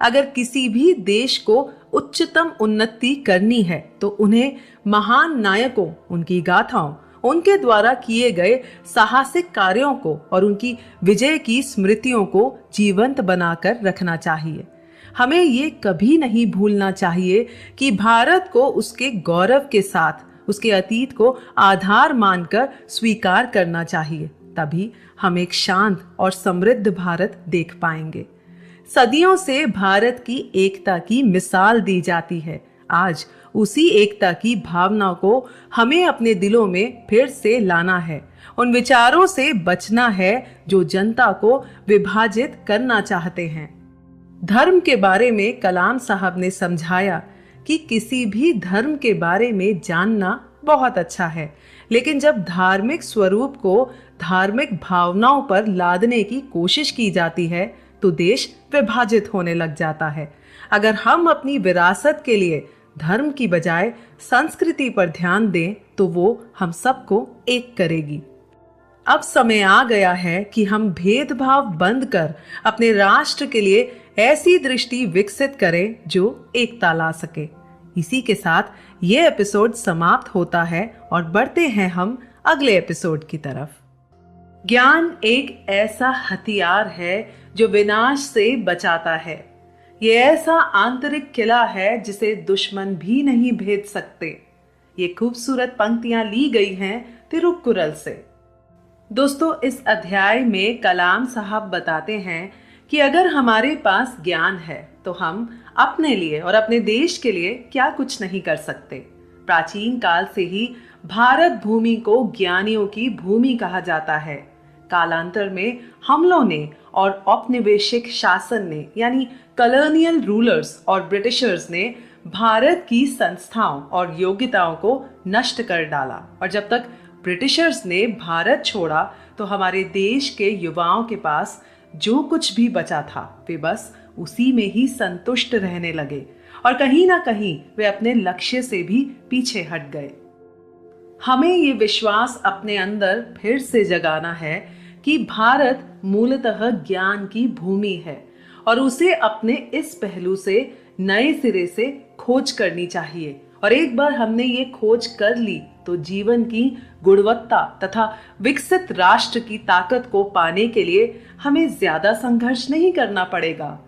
S1: अगर किसी भी देश को उच्चतम उन्नति करनी है तो उन्हें महान नायकों, उनकी गाथाओं, उनके द्वारा किए गए साहसिक कार्यों को और उनकी विजय की स्मृतियों को जीवंत बनाकर रखना चाहिए। हमें ये कभी नहीं भूलना चाहिए कि भारत को उसके गौरव के साथ उसके अतीत को आधार मानकर स्वीकार करना चाहिए। तभी हम एक शांत और समृद्ध भारत देख पाएंगे। सदियों से भारत की एकता की मिसाल दी जाती है। आज उसी एकता की भावना को हमें अपने दिलों में फिर से लाना है। उन विचारों से बचना है जो जनता को विभाजित करना चाहते हैं। धर्म के बारे में कलाम साहब ने समझाया कि किसी भी धर्म के बारे में जानना बहुत अच्छा है, लेकिन जब धार्मिक स्वरूप को धार्मिक भावनाओं पर लादने की कोशिश की जाती है तो देश विभाजित होने लग जाता है। अगर हम अपनी विरासत के लिए धर्म की बजाय संस्कृति पर ध्यान दें तो वो हम सबको एक करेगी। अब समय आ गया है कि हम भेदभाव बंद कर अपने राष्ट्र के लिए ऐसी दृष्टि विकसित करें जो एकता ला सके। इसी के साथ ये एपिसोड समाप्त होता है और बढ़ते हैं हम अगले एपिसोड की तरफ। ज्ञान एक ऐसा हथियार है जो विनाश से बचाता है। ये ऐसा आंतरिक किला है जिसे दुश्मन भी नहीं भेद सकते। ये खूबसूरत पंक्तियां ली गई हैं तिरुक्कुरल से। दोस्तों, इस अध्याय में कलाम साहब बताते हैं कि अगर हमारे पास ज्ञान है तो हम अपने लिए और अपने देश के लिए क्या कुछ नहीं कर सकते। प्राचीन काल से ही भारत भूमि को ज्ञानियों की भूमि कहा जाता है। कालांतर में हमलों ने और औपनिवेशिक शासन ने यानी कॉलोनियल रूलर्स और ब्रिटिशर्स ने भारत की संस्थाओं और योग्यताओं को नष्ट कर डाला और जब तक ब्रिटिशर्स ने भारत छोड़ा तो हमारे देश के युवाओं के पास जो कुछ भी बचा था वे बस उसी में ही संतुष्ट रहने लगे और कहीं ना कहीं वे अपने लक्ष्य से भी पीछे हट गए। हमें ये विश्वास अपने अंदर फिर से जगाना है कि भारत मूलतः ज्ञान की भूमि है और उसे अपने इस पहलू से नए सिरे से खोज करनी चाहिए। और एक बार हमने ये खोज कर ली तो जीवन की गुणवत्ता तथा विकसित राष्ट्र की ताकत को पाने के लिए हमें ज्यादा संघर्ष नहीं करना पड़ेगा।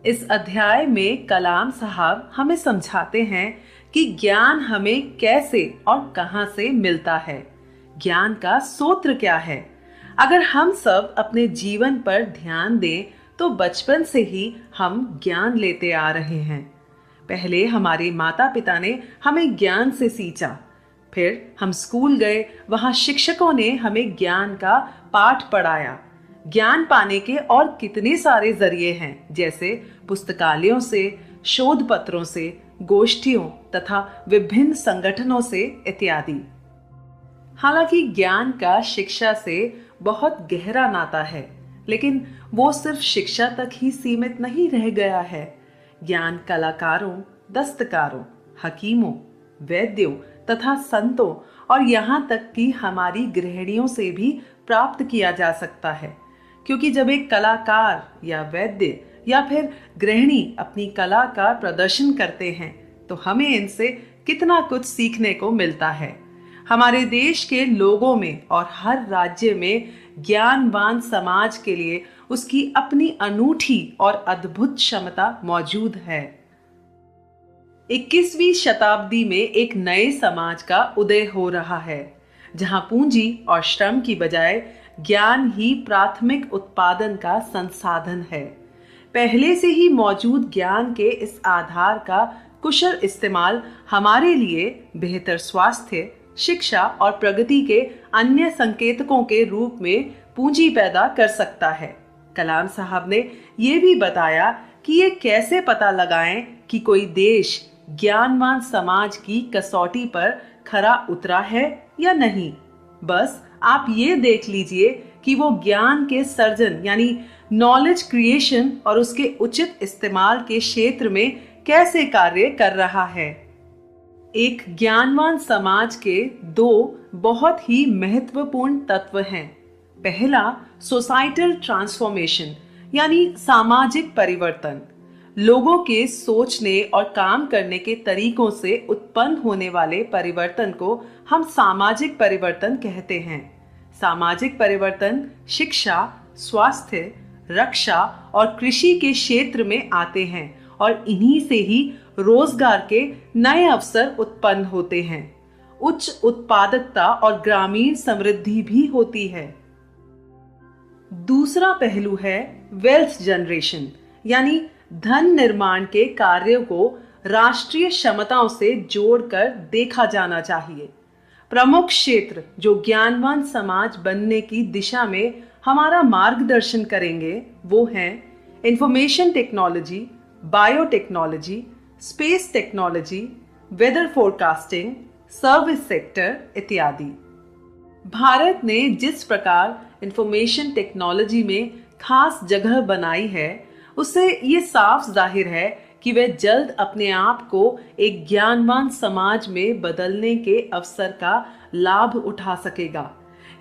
S1: इस अध्याय में कलाम साहब हमें समझाते हैं कि ज्ञान हमें कैसे और कहां से मिलता है, ज्ञान का सूत्र क्या है। अगर हम सब अपने जीवन पर ध्यान दें तो बचपन से ही हम ज्ञान लेते आ रहे हैं। पहले हमारे माता पिता ने हमें ज्ञान से सींचा, फिर हम स्कूल गए, वहां शिक्षकों ने हमें ज्ञान का पाठ पढ़ाया। ज्ञान पाने के और कितने सारे जरिए हैं, जैसे पुस्तकालयों से, शोध पत्रों से, गोष्ठियों तथा विभिन्न संगठनों से इत्यादि। हालांकि ज्ञान का शिक्षा से बहुत गहरा नाता है, लेकिन वो सिर्फ शिक्षा तक ही सीमित नहीं रह गया है। ज्ञान कलाकारों, दस्तकारों, हकीमों, वैद्यों तथा संतों और यहाँ तक कि हमारी गृहिणियों से भी प्राप्त किया जा सकता है। क्योंकि जब एक कलाकार या वैद्य या फिर गृहिणी अपनी कला का प्रदर्शन करते हैं तो हमें इनसे कितना कुछ सीखने को मिलता है। हमारे देश के लोगों में और हर राज्य में ज्ञानवान समाज के लिए उसकी अपनी अनूठी और अद्भुत क्षमता मौजूद है। 21वीं शताब्दी में एक नए समाज का उदय हो रहा है, जहां पूंजी और श्रम की बजाय ज्ञान ही प्राथमिक उत्पादन का संसाधन है। पहले से ही मौजूद ज्ञान के इस आधार का कुशल इस्तेमाल हमारे लिए बेहतर स्वास्थ्य, शिक्षा और प्रगति के अन्य संकेतकों के रूप में पूंजी पैदा कर सकता है। कलाम साहब ने ये भी बताया कि ये कैसे पता लगाएं कि कोई देश ज्ञानवान समाज की कसौटी पर खरा उतरा है या नहीं। बस आप ये देख लीजिए कि वो ज्ञान के सर्जन यानी नॉलेज क्रिएशन और उसके उचित इस्तेमाल के क्षेत्र में कैसे कार्य कर रहा है। एक ज्ञानवान समाज के दो बहुत ही महत्वपूर्ण तत्व हैं। पहला, सोसाइटल ट्रांसफॉर्मेशन यानी सामाजिक परिवर्तन। लोगों के सोचने और काम करने के तरीकों से उत्पन्न होने वाले परिवर्तन को हम सामाजिक परिवर्तन कहते हैं। सामाजिक परिवर्तन शिक्षा, स्वास्थ्य, रक्षा और कृषि के क्षेत्र में आते हैं और इन्हीं से ही रोजगार के नए अवसर उत्पन्न होते हैं। उच्च उत्पादकता और ग्रामीण समृद्धि भी होती है। दूसरा पहलू है वेल्थ जनरेशन यानी धन निर्माण के कार्यों को राष्ट्रीय क्षमताओं से जोड़कर देखा जाना चाहिए। प्रमुख क्षेत्र जो ज्ञानवान समाज बनने की दिशा में हमारा मार्गदर्शन करेंगे वो हैं information technology, biotechnology, space technology, weather forecasting, service sector इत्यादि। भारत ने जिस प्रकार इंफॉर्मेशन टेक्नोलॉजी में खास जगह बनाई है, उससे ये साफ जाहिर है कि वह जल्द अपने आप को एक ज्ञानवान समाज में बदलने के अवसर का लाभ उठा सकेगा।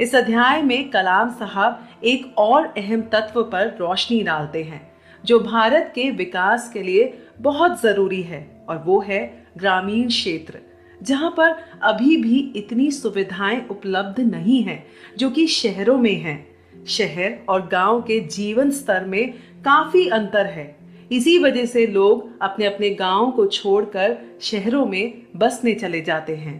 S1: इस अध्याय में कलाम साहब एक और अहम तत्व पर रोशनी डालते हैं जो भारत के विकास के लिए बहुत जरूरी है, और वो है ग्रामीण क्षेत्र, जहां पर अभी भी इतनी सुविधाएं उपलब्ध नहीं हैं जो कि शहरों में हैं। शहर और गांव के जीवन स्तर में काफी अंतर है। इसी वजह से लोग अपने अपने गांवों को छोड़कर शहरों में बसने चले जाते हैं।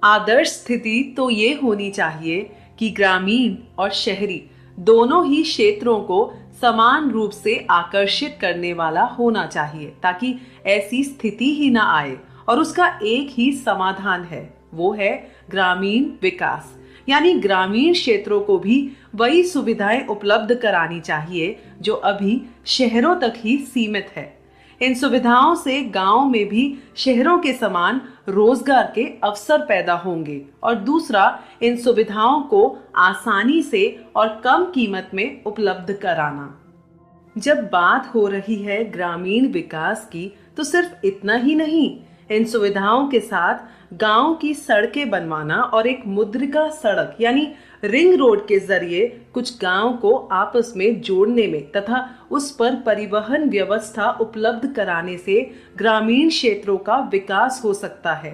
S1: आदर्श स्थिति तो ये होनी चाहिए कि ग्रामीण और शहरी दोनों ही क्षेत्रों को समान रूप से आकर्षित करने वाला होना चाहिए, ताकि ऐसी स्थिति ही ना आए। और उसका एक ही समाधान है, वो है ग्रामीण विकास, यानी ग्रामीण क्षेत्रों को भी वही सुविधाएं उपलब्ध करानी चाहिए जो अभी शहरों तक ही सीमित है। इन सुविधाओं से गांव में भी शहरों के समान रोजगार के अवसर पैदा होंगे। और दूसरा, इन सुविधाओं को आसानी से और कम कीमत में उपलब्ध कराना। जब बात हो रही है ग्रामीण विकास की, तो सिर्फ इतना ही नहीं, इन सुविधाओं के साथ गांव की सड़कें बनवाना और एक मुद्रिका सड़क यानी रिंग रोड के जरिए कुछ गांव को आपस में जोड़ने में तथा उस पर परिवहन व्यवस्था उपलब्ध कराने से ग्रामीण क्षेत्रों का विकास हो सकता है।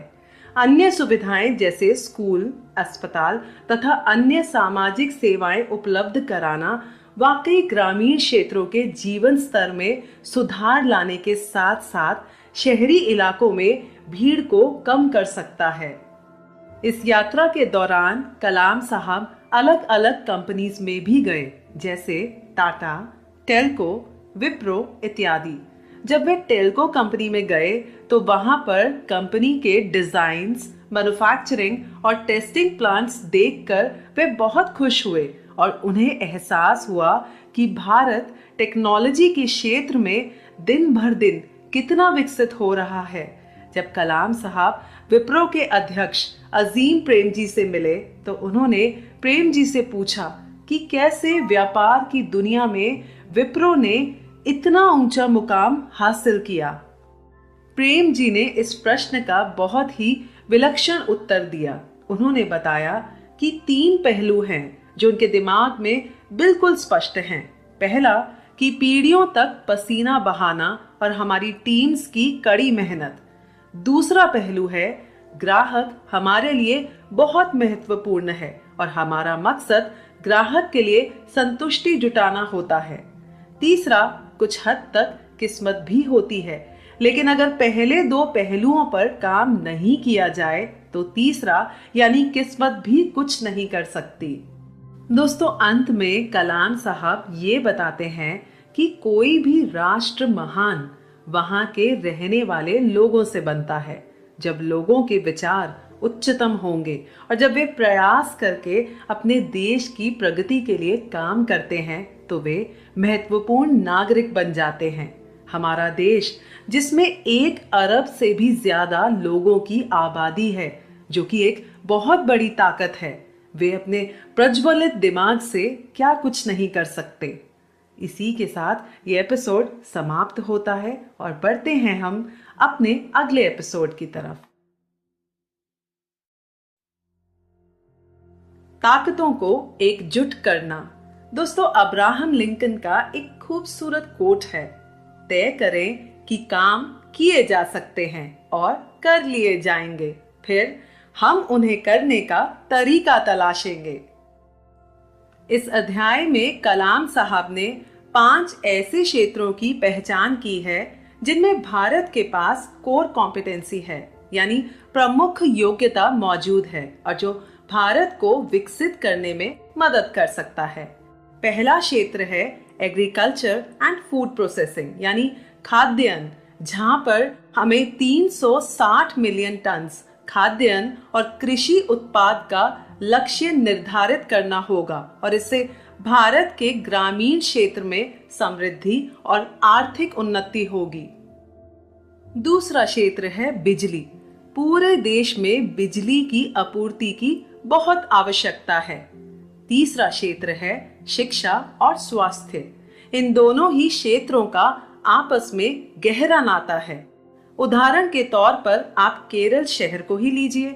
S1: अन्य सुविधाएं जैसे स्कूल, अस्पताल तथा अन्य सामाजिक सेवाएं उपलब्ध कराना वाकई ग्रामीण क्षेत्रों के जीवन स्तर में सुधार लाने के साथ साथ शहरी इलाकों में भीड़ को कम कर सकता है। इस यात्रा के दौरान कलाम साहब अलग अलग कंपनीज में भी गए, जैसे टाटा, टेल्को, विप्रो इत्यादि। जब वे टेल्को कंपनी में गए तो वहां पर कंपनी के डिजाइन्स, मैन्युफैक्चरिंग और टेस्टिंग प्लांट्स देखकर वे बहुत खुश हुए और उन्हें एहसास हुआ कि भारत टेक्नोलॉजी के क्षेत्र में दिन भर दिन कितना विकसित हो रहा है। जब कलाम साहब विप्रो के अध्यक्ष अजीम प्रेमजी से मिले तो उन्होंने प्रेमजी से पूछा कि कैसे व्यापार की दुनिया में विप्रो ने इतना ऊंचा मुकाम हासिल किया। प्रेमजी ने इस प्रश्न का बहुत ही विलक्षण उत्तर दिया। उन्होंने बताया कि 3 पहलू हैं जो उनके दिमाग में बिल्कुल स्पष्ट हैं। पहला, कि पीढ़ियों तक पसीना बहाना और हमारी टीम्स की कड़ी मेहनत। दूसरा पहलू है ग्राहक हमारे लिए बहुत महत्वपूर्ण है और हमारा मकसद ग्राहक के लिए संतुष्टि जुटाना होता है। तीसरा, कुछ हद तक किस्मत भी होती है, लेकिन अगर पहले दो पहलुओं पर काम नहीं किया जाए तो तीसरा यानी किस्मत भी कुछ नहीं कर सकती। दोस्तों, अंत में कलाम साहब ये बताते हैं कि कोई भी राष्ट्र महान वहां के रहने वाले लोगों से बनता है। जब लोगों के विचार उच्चतम होंगे और जब वे प्रयास करके अपने देश की प्रगति के लिए काम करते हैं तो वे महत्वपूर्ण नागरिक बन जाते हैं। हमारा देश, जिसमें 1 अरब से भी ज्यादा लोगों की आबादी है, जो कि एक बहुत बड़ी ताकत है, वे अपने प्रज्वलित दिमाग से क्या कुछ नहीं कर सकते। इसी के साथ ये एपिसोड समाप्त होता है और बढ़ते हैं हम अपने अगले एपिसोड की तरफ। ताकतों को एकजुट करना। दोस्तों, अब्राहम लिंकन का एक खूबसूरत कोट है, तय करें कि काम किए जा सकते हैं और कर लिए जाएंगे, फिर हम उन्हें करने का तरीका तलाशेंगे। इस अध्याय में कलाम साहब ने 5 ऐसे क्षेत्रों की पहचान की है जिनमें भारत के पास कोर कॉम्पिटेंसी है, यानी प्रमुख योग्यता मौजूद है और जो भारत को विकसित करने में मदद कर सकता है। पहला क्षेत्र है एग्रीकल्चर एंड फूड प्रोसेसिंग, यानी खाद्यान्न, जहां पर हमें 360 मिलियन टन खाद्यान्न और कृषि उत्पाद का लक्ष्य निर्धारित करना होगा और इससे भारत के ग्रामीण क्षेत्र में समृद्धि और आर्थिक उन्नति होगी। दूसरा क्षेत्र है बिजली। पूरे देश में बिजली की आपूर्ति की बहुत आवश्यकता है। तीसरा क्षेत्र है शिक्षा और स्वास्थ्य। इन दोनों ही क्षेत्रों का आपस में गहरा नाता है। उदाहरण के तौर पर आप केरल शहर को ही लीजिए।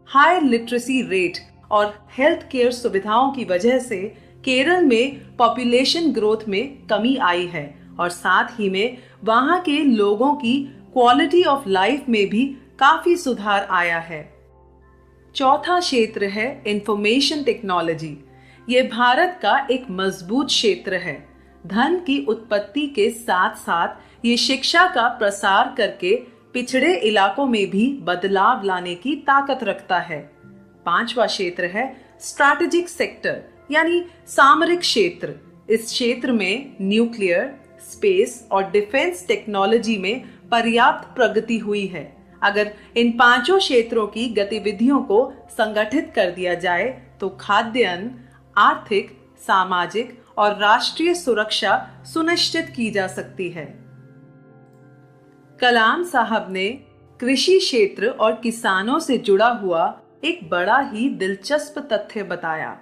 S1: हाई लिटरेसी रेट और हेल्थ केयर सुविधाओं की वजह से केरल में पॉपुलेशन ग्रोथ में कमी आई है और साथ ही में वहां के लोगों की क्वालिटी ऑफ लाइफ में भी काफी सुधार आया है। चौथा क्षेत्र है इंफॉर्मेशन टेक्नोलॉजी। ये भारत का एक मजबूत क्षेत्र है। धन की उत्पत्ति के साथ साथ ये शिक्षा का प्रसार करके पिछड़े इलाकों में भी बदलाव लाने की ताकत रखता है। पांचवा क्षेत्र है स्ट्रैटेजिक सेक्टर, यानी सामरिक क्षेत्र। इस क्षेत्र में न्यूक्लियर, स्पेस और डिफेंस टेक्नोलॉजी में पर्याप्त प्रगति हुई है। अगर इन पांचों क्षेत्रों की गतिविधियों को संगठित कर दिया जाए तो खाद्यान्न, आर्थिक, सामाजिक और राष्ट्रीय सुरक्षा सुनिश्चित की जा सकती है। कलाम साहब ने कृषि क्षेत्र और किसानों से जुड़ा हुआ एक बड़ा ही दिलचस्प तथ्य बताया।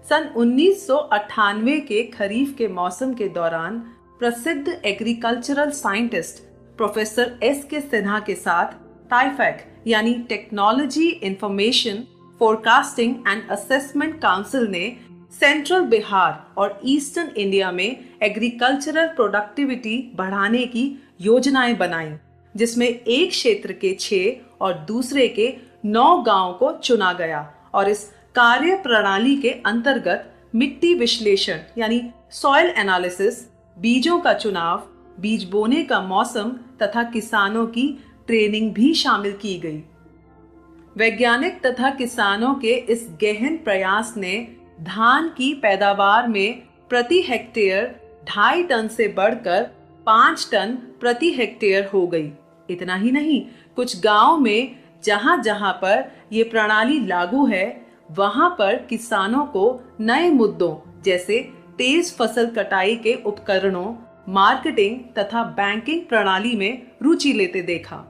S1: सन 1998 के खरीफ के मौसम के दौरान प्रसिद्ध agricultural scientist professor S.K. Sinha के साथ टाइफैक यानी technology information forecasting and assessment council ने सेंट्रल बिहार और ईस्टर्न इंडिया में एग्रीकल्चरल प्रोडक्टिविटी बढ़ाने की योजनाएं बनाई, जिसमें एक क्षेत्र के 6 और दूसरे के 9 गांवों को चुना गया और इस कार्य प्रणाली के अंतर्गत मिट्टी विश्लेषण यानी सॉइल एनालिसिस, बीजों का चुनाव, बीज बोने का मौसम तथा किसानों की ट्रेनिंग भी शामिल की गई। वैज्ञानिक तथा किसानों के इस गहन प्रयास ने धान की पैदावार में प्रति हेक्टेयर 2.5 टन से बढ़कर 5 टन प्रति हेक्टेयर हो गई। इतना ही नहीं, कुछ गांव में जहां जहां पर ये प्रणाली लागू है वहां पर किसानों को नए मुद्दों जैसे तेज फसल कटाई के उपकरणों, मार्केटिंग तथा बैंकिंग प्रणाली में रुचि लेते देखा।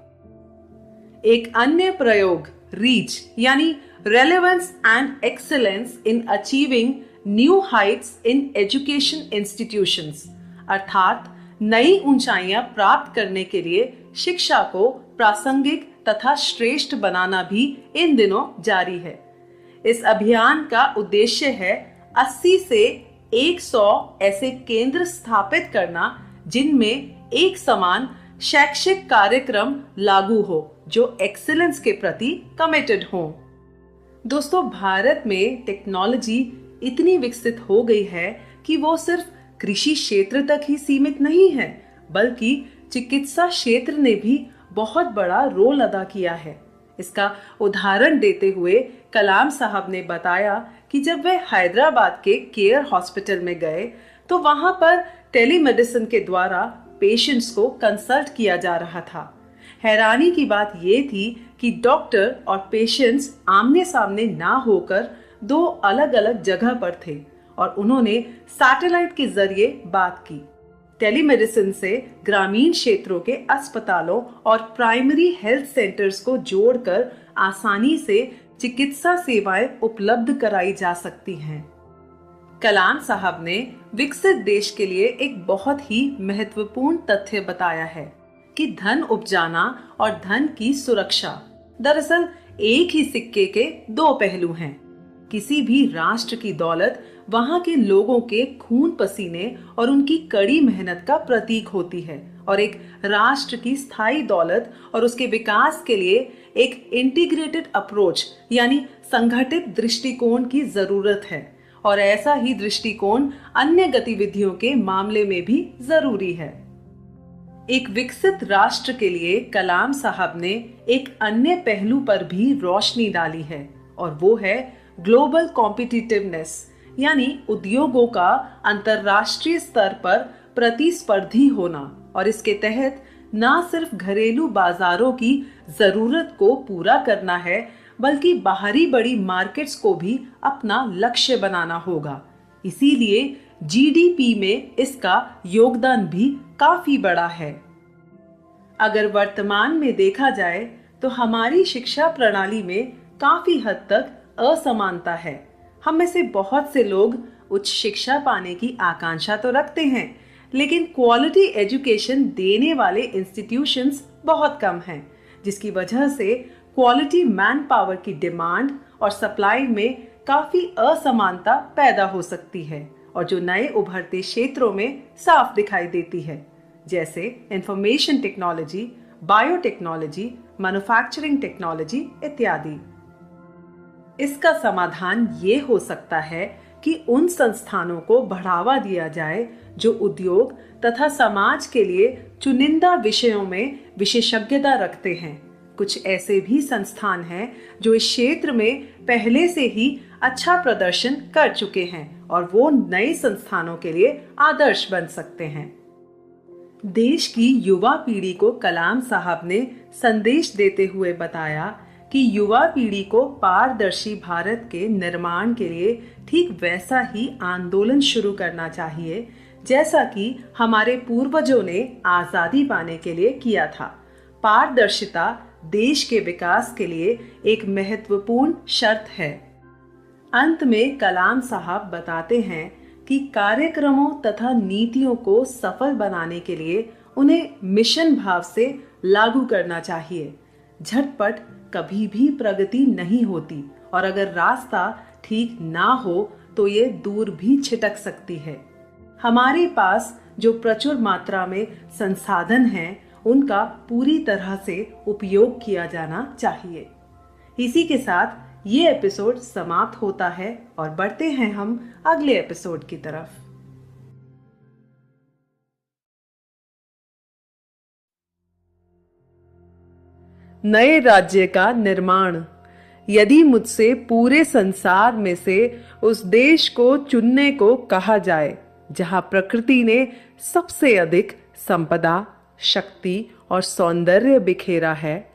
S1: एक अन्य प्रयोग रीच यानी relevance and excellence in achieving new heights in education institutions, अर्थात नई ऊंचाइयां प्राप्त करने के लिए शिक्षा को प्रासंगिक तथा श्रेष्ठ बनाना भी इन दिनों जारी है। इस अभियान का उद्देश्य है 80 से 100 ऐसे केंद्र स्थापित करना जिनमें एक समान शैक्षिक कार्यक्रम लागू हो जो एक्सीलेंस के प्रति कमिटेड हो। दोस्तों, भारत में टेक्नोलॉजी इतनी विकसित हो गई है कि वो सिर्फ कृषि क्षेत्र तक ही सीमित नहीं है, बल्कि चिकित्सा क्षेत्र ने भी बहुत बड़ा रोल अदा किया है। इसका उदाहरण देते हुए कलाम साहब ने बताया कि जब वे हैदराबाद के केयर हॉस्पिटल में गए तो वहां पर टेलीमेडिसिन के द्वारा पेशेंट्स को कंसल्ट किया जा रहा था। हैरानी की बात यह थी कि डॉक्टर और पेशेंट्स आमने सामने ना होकर दो अलग अलग जगह पर थे और उन्होंने सैटेलाइट के जरिए बात की। टेलीमेडिसिन से ग्रामीण क्षेत्रों के अस्पतालों और प्राइमरी हेल्थ सेंटर्स को जोड़कर आसानी से चिकित्सा सेवाएं उपलब्ध कराई जा सकती हैं। कलाम साहब ने विकसित देश के लिए एक बहुत ही महत्वपूर्ण तथ्य बताया है कि धन उपजाना और धन की सुरक्षा दरअसल एक ही सिक्के के दो पहलू हैं। किसी भी राष्ट्र की दौलत वहां के लोगों के खून पसीने और उनकी कड़ी मेहनत का प्रतीक होती है और एक राष्ट्र की स्थायी दौलत और उसके विकास के लिए एक इंटीग्रेटेड अप्रोच यानी संगठित दृष्टिकोण की जरूरत है और ऐसा ही दृष्टिकोण अन्य गतिविधियों के मामले में भी जरूरी है। एक विकसित राष्ट्र के लिए कलाम साहब ने एक अन्य पहलू पर भी रोशनी डाली है और वो है ग्लोबल कॉम्पिटिटिवनेस यानी उद्योगों का अंतर्राष्ट्रीय स्तर पर प्रतिस्पर्धी होना। और इसके तहत न सिर्फ घरेलू बाजारों की जरूरत को पूरा करना है बल्कि बाहरी बड़ी मार्केट्स को भी अपना लक्ष्य बनाना होगा। इसीलिए जीडीपी में इसका योगदान भी काफी बड़ा है। अगर वर्तमान में देखा जाए तो हमारी शिक्षा प्रणाली में काफी हद तक असमानता है। हम में से बहुत से लोग उच्च शिक्षा पाने की आकांक्षा तो रखते हैं, लेकिन क्वालिटी एजुकेशन देने वाले इंस्टीट्यूशंस बहुत कम हैं, जिसकी वजह से क्वालिटी मैन पावर की डिमांड और सप्लाई में काफी असमानता पैदा हो सकती है और जो नए उभरते क्षेत्रों में साफ दिखाई देती है, जैसे information technology, biotechnology, manufacturing technology इत्यादि। इसका समाधान ये हो सकता है कि उन संस्थानों को बढ़ावा दिया जाए जो उद्योग तथा समाज के लिए चुनिंदा विषयों में विशेषज्ञता रखते हैं। कुछ ऐसे भी संस्थान हैं जो इस क्षेत्र में पहले से ही अच्छा प्रदर्शन कर चुके हैं और वो नए संस्थानों के लिए आदर्श बन सकते हैं। देश की युवा पीढ़ी को कलाम साहब ने संदेश देते हुए बताया कि युवा पीढ़ी को पारदर्शी भारत के निर्माण के लिए ठीक वैसा ही आंदोलन शुरू करना चाहिए जैसा कि हमारे पूर्वजों ने आजादी पाने के लिए किया था। पारदर्शिता देश के विकास के लिए एक महत्वपूर्ण शर्त है। अंत में कलाम साहब बताते हैं कि कार्यक्रमों तथा नीतियों को सफल बनाने के लिए उन्हें मिशन भाव से लागू करना चाहिए। झटपट कभी भी प्रगति नहीं होती और अगर रास्ता ठीक ना हो तो ये दूर भी छिटक सकती है। हमारे पास जो प्रचुर मात्रा में संसाधन हैं, उनका पूरी तरह से उपयोग किया जाना चाहिए। इसी के साथ ये एपिसोड समाप्त होता है और बढ़ते हैं हम अगले एपिसोड की तरफ। नए राज्य का निर्माण। यदि मुझसे पूरे संसार में से उस देश को चुनने को कहा जाए जहां प्रकृति ने सबसे अधिक संपदा, शक्ति और सौंदर्य बिखेरा है,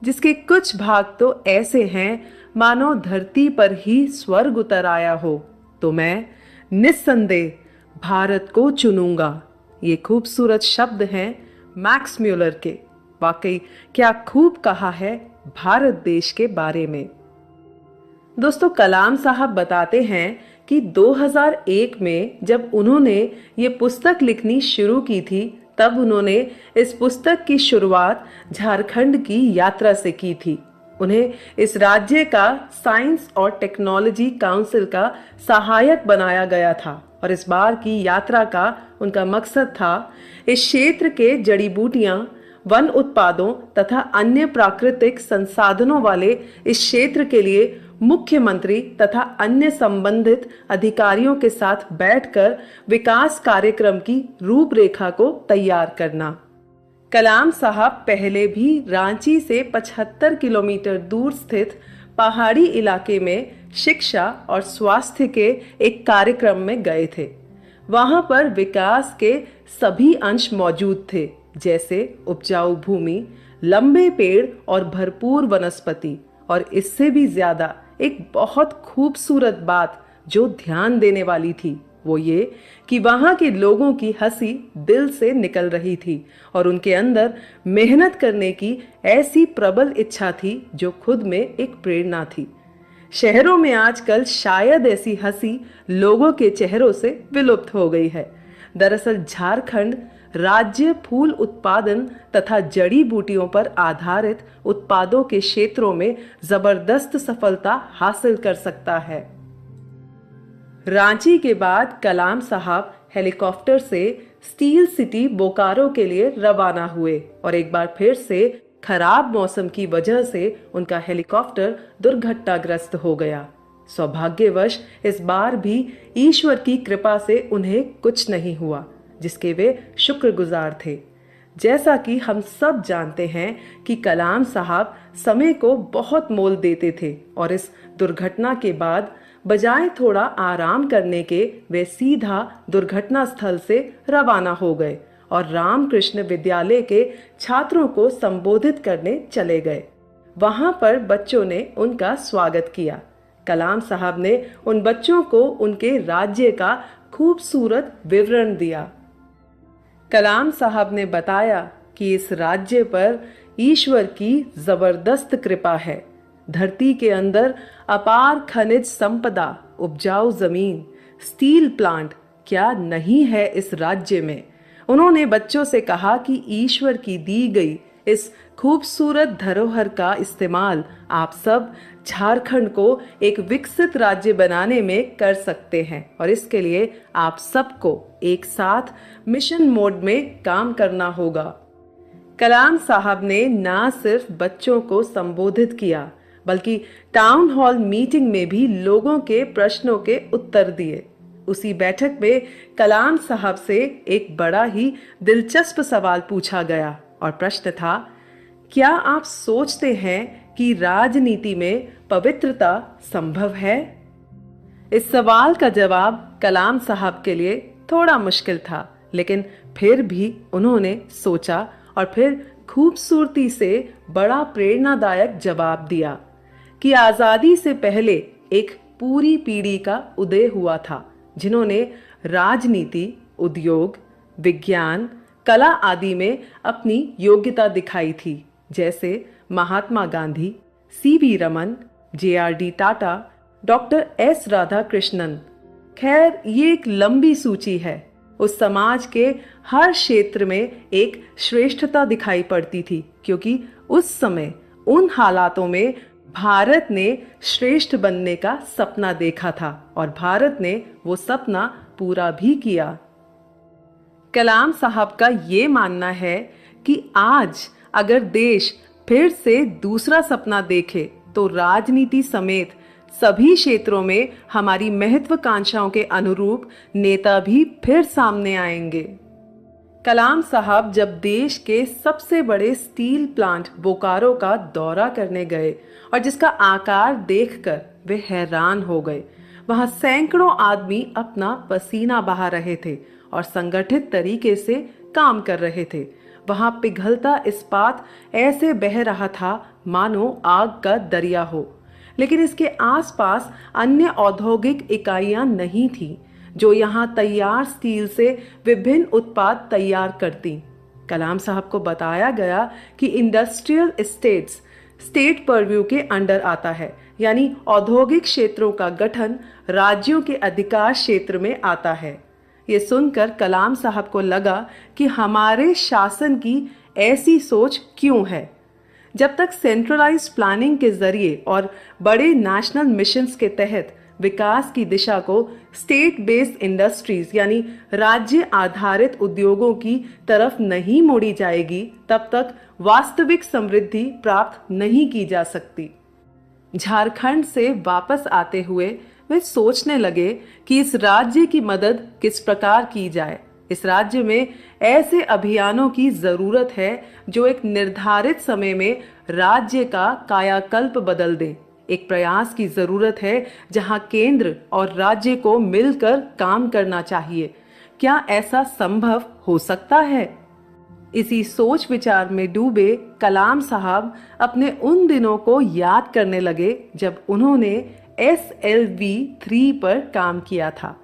S1: जिसके कुछ भाग तो ऐसे हैं मानो धरती पर ही स्वर्ग उतर आया हो, तो मैं निस्संदेह भारत को चुनूंगा। ये खूबसूरत शब्द हैं मैक्स म्यूलर के। वाकई क्या खूब कहा है भारत देश के बारे में। दोस्तों, कलाम साहब बताते हैं कि 2001 में जब उन्होंने ये पुस्तक लिखनी शुरू की थी, तब उन्होंने इस पुस्तक की शुरुआत झारखंड की यात्रा से की थी। उन्हें इस राज्य का साइंस और टेक्नोलॉजी काउंसिल का सहायक बनाया गया था और इस बार की यात्रा का उनका मकसद था इस क्षेत्र के जड़ी बूटियां, वन उत्पादों तथा अन्य प्राकृतिक संसाधनों वाले इस क्षेत्र के लिए मुख्यमंत्री तथा अन्य संबंधित अधिकारियों के साथ बैठकर विकास कार्यक्रम की रूपरेखा को तैयार करना। कलाम साहब पहले भी रांची से 75 किलोमीटर दूर स्थित पहाड़ी इलाके में शिक्षा और स्वास्थ्य के एक कार्यक्रम में गए थे। वहां पर विकास के सभी अंश मौजूद थे, जैसे उपजाऊ भूमि, लंबे पेड़ और भरपूर वनस्पति। और इससे भी ज्यादा एक बहुत खूबसूरत बात जो ध्यान देने वाली थी वो ये कि वहां के लोगों की हंसी दिल से निकल रही थी और उनके अंदर मेहनत करने की ऐसी प्रबल इच्छा थी जो खुद में एक प्रेरणा थी। शहरों में आजकल शायद ऐसी हंसी लोगों के चेहरों से विलुप्त हो गई है। दरअसल झारखंड राज्य फूल उत्पादन तथा जड़ी बूटियों पर आधारित उत्पादों के क्षेत्रों में जबरदस्त सफलता हासिल कर सकता है। रांची के बाद कलाम साहब हेलीकॉप्टर से स्टील सिटी बोकारो के लिए रवाना हुए और एक बार फिर से खराब मौसम की वजह से उनका हेलीकॉप्टर दुर्घटनाग्रस्त हो गया। सौभाग्यवश इस बार भी ईश्वर की कृपा से उन्हें कुछ नहीं हुआ, जिसके वे शुक्रगुजार थे। जैसा कि हम सब जानते हैं कि कलाम साहब समय को बहुत मोल देते थे और इस दुर्घटना के बाद बजाय थोड़ा आराम करने के वे सीधा दुर्घटना स्थल से रवाना हो गए और रामकृष्ण विद्यालय के छात्रों को संबोधित करने चले गए। वहां पर बच्चों ने उनका स्वागत किया। कलाम साहब ने उन बच्चों को उनके राज्य का खूबसूरत विवरण दिया। कलाम साहब ने बताया कि इस राज्य पर ईश्वर की जबरदस्त कृपा है। धरती के अंदर अपार खनिज संपदा, उपजाऊ जमीन, स्टील प्लांट क्या नहीं है इस राज्य में। उन्होंने बच्चों से कहा कि ईश्वर की दी गई इस खूबसूरत धरोहर का इस्तेमाल आप सब झारखंड को एक विकसित राज्य बनाने में कर सकते हैं और इसके लिए आप सबको एक साथ मिशन मोड में काम करना होगा। कलाम साहब ने ना सिर्फ बच्चों को संबोधित किया बल्कि टाउन हॉल मीटिंग में भी लोगों के प्रश्नों के उत्तर दिए। उसी बैठक में कलाम साहब से एक बड़ा ही दिलचस्प सवाल पूछा गया और प्रश्न था, क्या आप सोचते हैं कि राजनीति में पवित्रता संभव है? इस सवाल का जवाब कलाम साहब के लिए थोड़ा मुश्किल था, लेकिन फिर भी उन्होंने सोचा और फिर खूबसूरती से बड़ा प्रेरणादायक जवाब दिया कि आजादी से पहले एक पूरी पीढ़ी का उदय हुआ था जिन्होंने राजनीति, उद्योग, विज्ञान, कला आदि में अपनी योग्यता दिखाई थी, जैसे Mahatma Gandhi, C V Raman, J R D Tata, doctor S Radhakrishnan. खैर, ये एक लंबी सूची है। उस समाज के हर क्षेत्र में एक श्रेष्ठता दिखाई पड़ती थी, क्योंकि उस समय उन हालातों में भारत ने श्रेष्ठ बनने का सपना देखा था और भारत ने वो सपना पूरा भी किया। कलाम साहब का ये मानना है कि आज अगर देश फिर से दूसरा सपना देखे तो राजनीति समेत सभी क्षेत्रों में हमारी महत्वाकांक्षाओं के अनुरूप नेता भी फिर सामने आएंगे। कलाम साहब जब देश के सबसे बड़े स्टील प्लांट बोकारो का दौरा करने गए और जिसका आकार देखकर वे हैरान हो गए। वहां सैकड़ों आदमी अपना पसीना बहा रहे थे और संगठित तरीके से काम कर रहे थे। वहां पिघलता इस्पात ऐसे बह रहा था मानो आग का दरिया हो, लेकिन इसके आसपास अन्य औद्योगिक इकाइयां नहीं थीं जो यहाँ तैयार स्टील से विभिन्न उत्पाद तैयार करती। कलाम साहब को बताया गया कि इंडस्ट्रियल एस्टेट्स स्टेट परव्यू के अंडर आता है, यानी औद्योगिक क्षेत्रों का गठन राज्यों के अधिकार क्षेत्र में आता है। ये सुनकर कलाम साहब को लगा कि हमारे शासन की ऐसी सोच क्यों है। जब तक सेंट्रलाइज्ड प्लानिंग के जरिए और बड़े नेशनल मिशंस के तहत विकास की दिशा को स्टेट बेस्ड इंडस्ट्रीज यानी राज्य आधारित उद्योगों की तरफ नहीं मोड़ी जाएगी, तब तक वास्तविक समृद्धि प्राप्त नहीं की जा सकती। झारखंड से वापस आते हुए वे सोचने लगे कि इस राज्य की मदद किस प्रकार की जाए। इस राज्य में ऐसे अभियानों की जरूरत है जो एक निर्धारित समय में राज्य का कायाकल्प बदल दें। एक प्रयास की जरूरत है जहां केंद्र और राज्य को मिलकर काम करना चाहिए। क्या ऐसा संभव हो सकता है? इसी सोच विचार में डूबे कलाम साहब अपने उन दिनों को याद करने लगे जब उन्होंने SLV-3 पर काम किया था।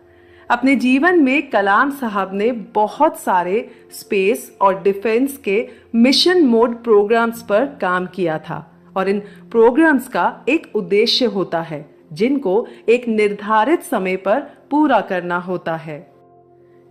S1: अपने जीवन में कलाम साहब ने बहुत सारे स्पेस और डिफेंस के मिशन मोड प्रोग्राम्स पर काम किया था और इन प्रोग्राम्स का एक उद्देश्य होता है जिनको एक निर्धारित समय पर पूरा करना होता है।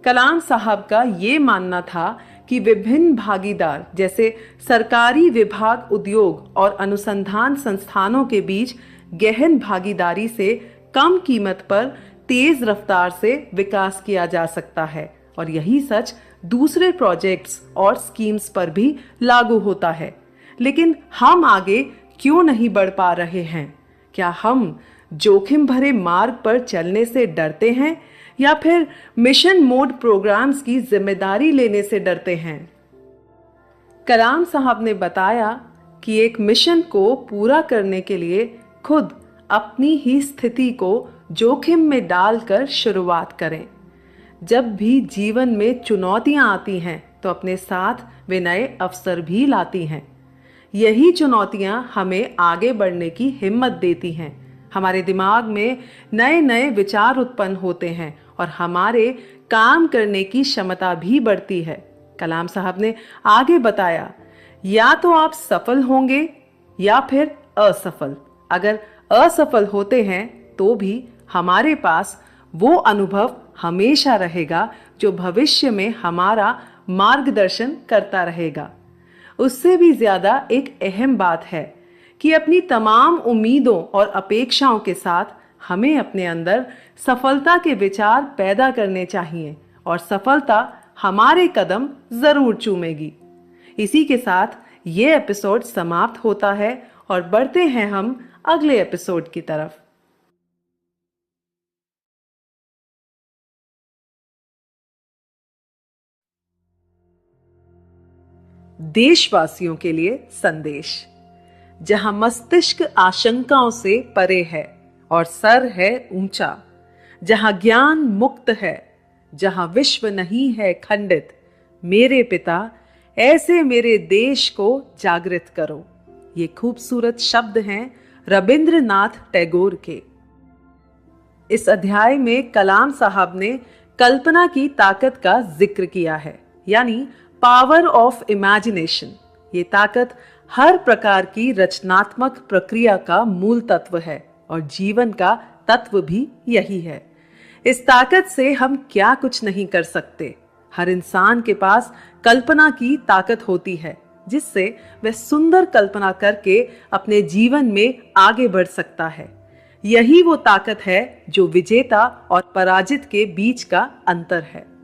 S1: कलाम साहब का ये मानना था कि विभिन्न भागीदार जैसे सरकारी विभाग, उद्योग और अनुसंधान संस्थानों के बीच गहन भागीदारी से कम कीमत पर तेज रफ्तार से विकास किया जा सकता है और यही सच दूसरे प्रोजेक्ट्स और स्कीम्स पर भी लागू होता है। लेकिन हम आगे क्यों नहीं बढ़ पा रहे हैं? क्या हम जोखिम भरे मार्ग पर चलने से डरते हैं या फिर मिशन मोड प्रोग्राम्स की जिम्मेदारी लेने से डरते हैं? कलाम साहब ने बताया कि एक मिशन को पूरा करने के लिए खुद अपनी ही स्थिति को जोखिम में डालकर शुरुआत करें। जब भी जीवन में चुनौतियां आती हैं तो अपने साथ वे नए अवसर भी लाती हैं। यही चुनौतियां हमें आगे बढ़ने की हिम्मत देती हैं। हमारे दिमाग में नए नए विचार उत्पन्न होते हैं और हमारे काम करने की क्षमता भी बढ़ती है। कलाम साहब ने आगे बताया, या तो आप सफल होंगे या फिर असफल। अगर असफल होते हैं तो भी हमारे पास वो अनुभव हमेशा रहेगा जो भविष्य में हमारा मार्गदर्शन करता रहेगा। उससे भी ज्यादा एक अहम बात है कि अपनी तमाम उम्मीदों और अपेक्षाओं के साथ हमें अपने अंदर सफलता के विचार पैदा करने चाहिए और सफलता हमारे कदम जरूर चूमेगी। इसी के साथ ये एपिसोड समाप्त होता है और बढ़ते हैं हम अगले एपिसोड की तरफ। देशवासियों के लिए संदेश। जहां मस्तिष्क आशंकाओं से परे है और सर है ऊंचा, जहां ज्ञान मुक्त है, जहां विश्व नहीं है खंडित, मेरे पिता ऐसे मेरे देश को जागृत करो। ये खूबसूरत शब्द हैं रविंद्रनाथ टैगोर के। इस अध्याय में कलाम साहब ने कल्पना की ताकत का जिक्र किया है, यानी पावर ऑफ इमेजिनेशन। ये ताकत हर प्रकार की रचनात्मक प्रक्रिया का मूल तत्व है और जीवन का तत्व भी यही है। इस ताकत से हम क्या कुछ नहीं कर सकते। हर इंसान के पास कल्पना की ताकत होती है जिससे वह सुंदर कल्पना करके अपने जीवन में आगे बढ़ सकता है। यही वो ताकत है जो विजेता और पराजित के बीच का अंतर है।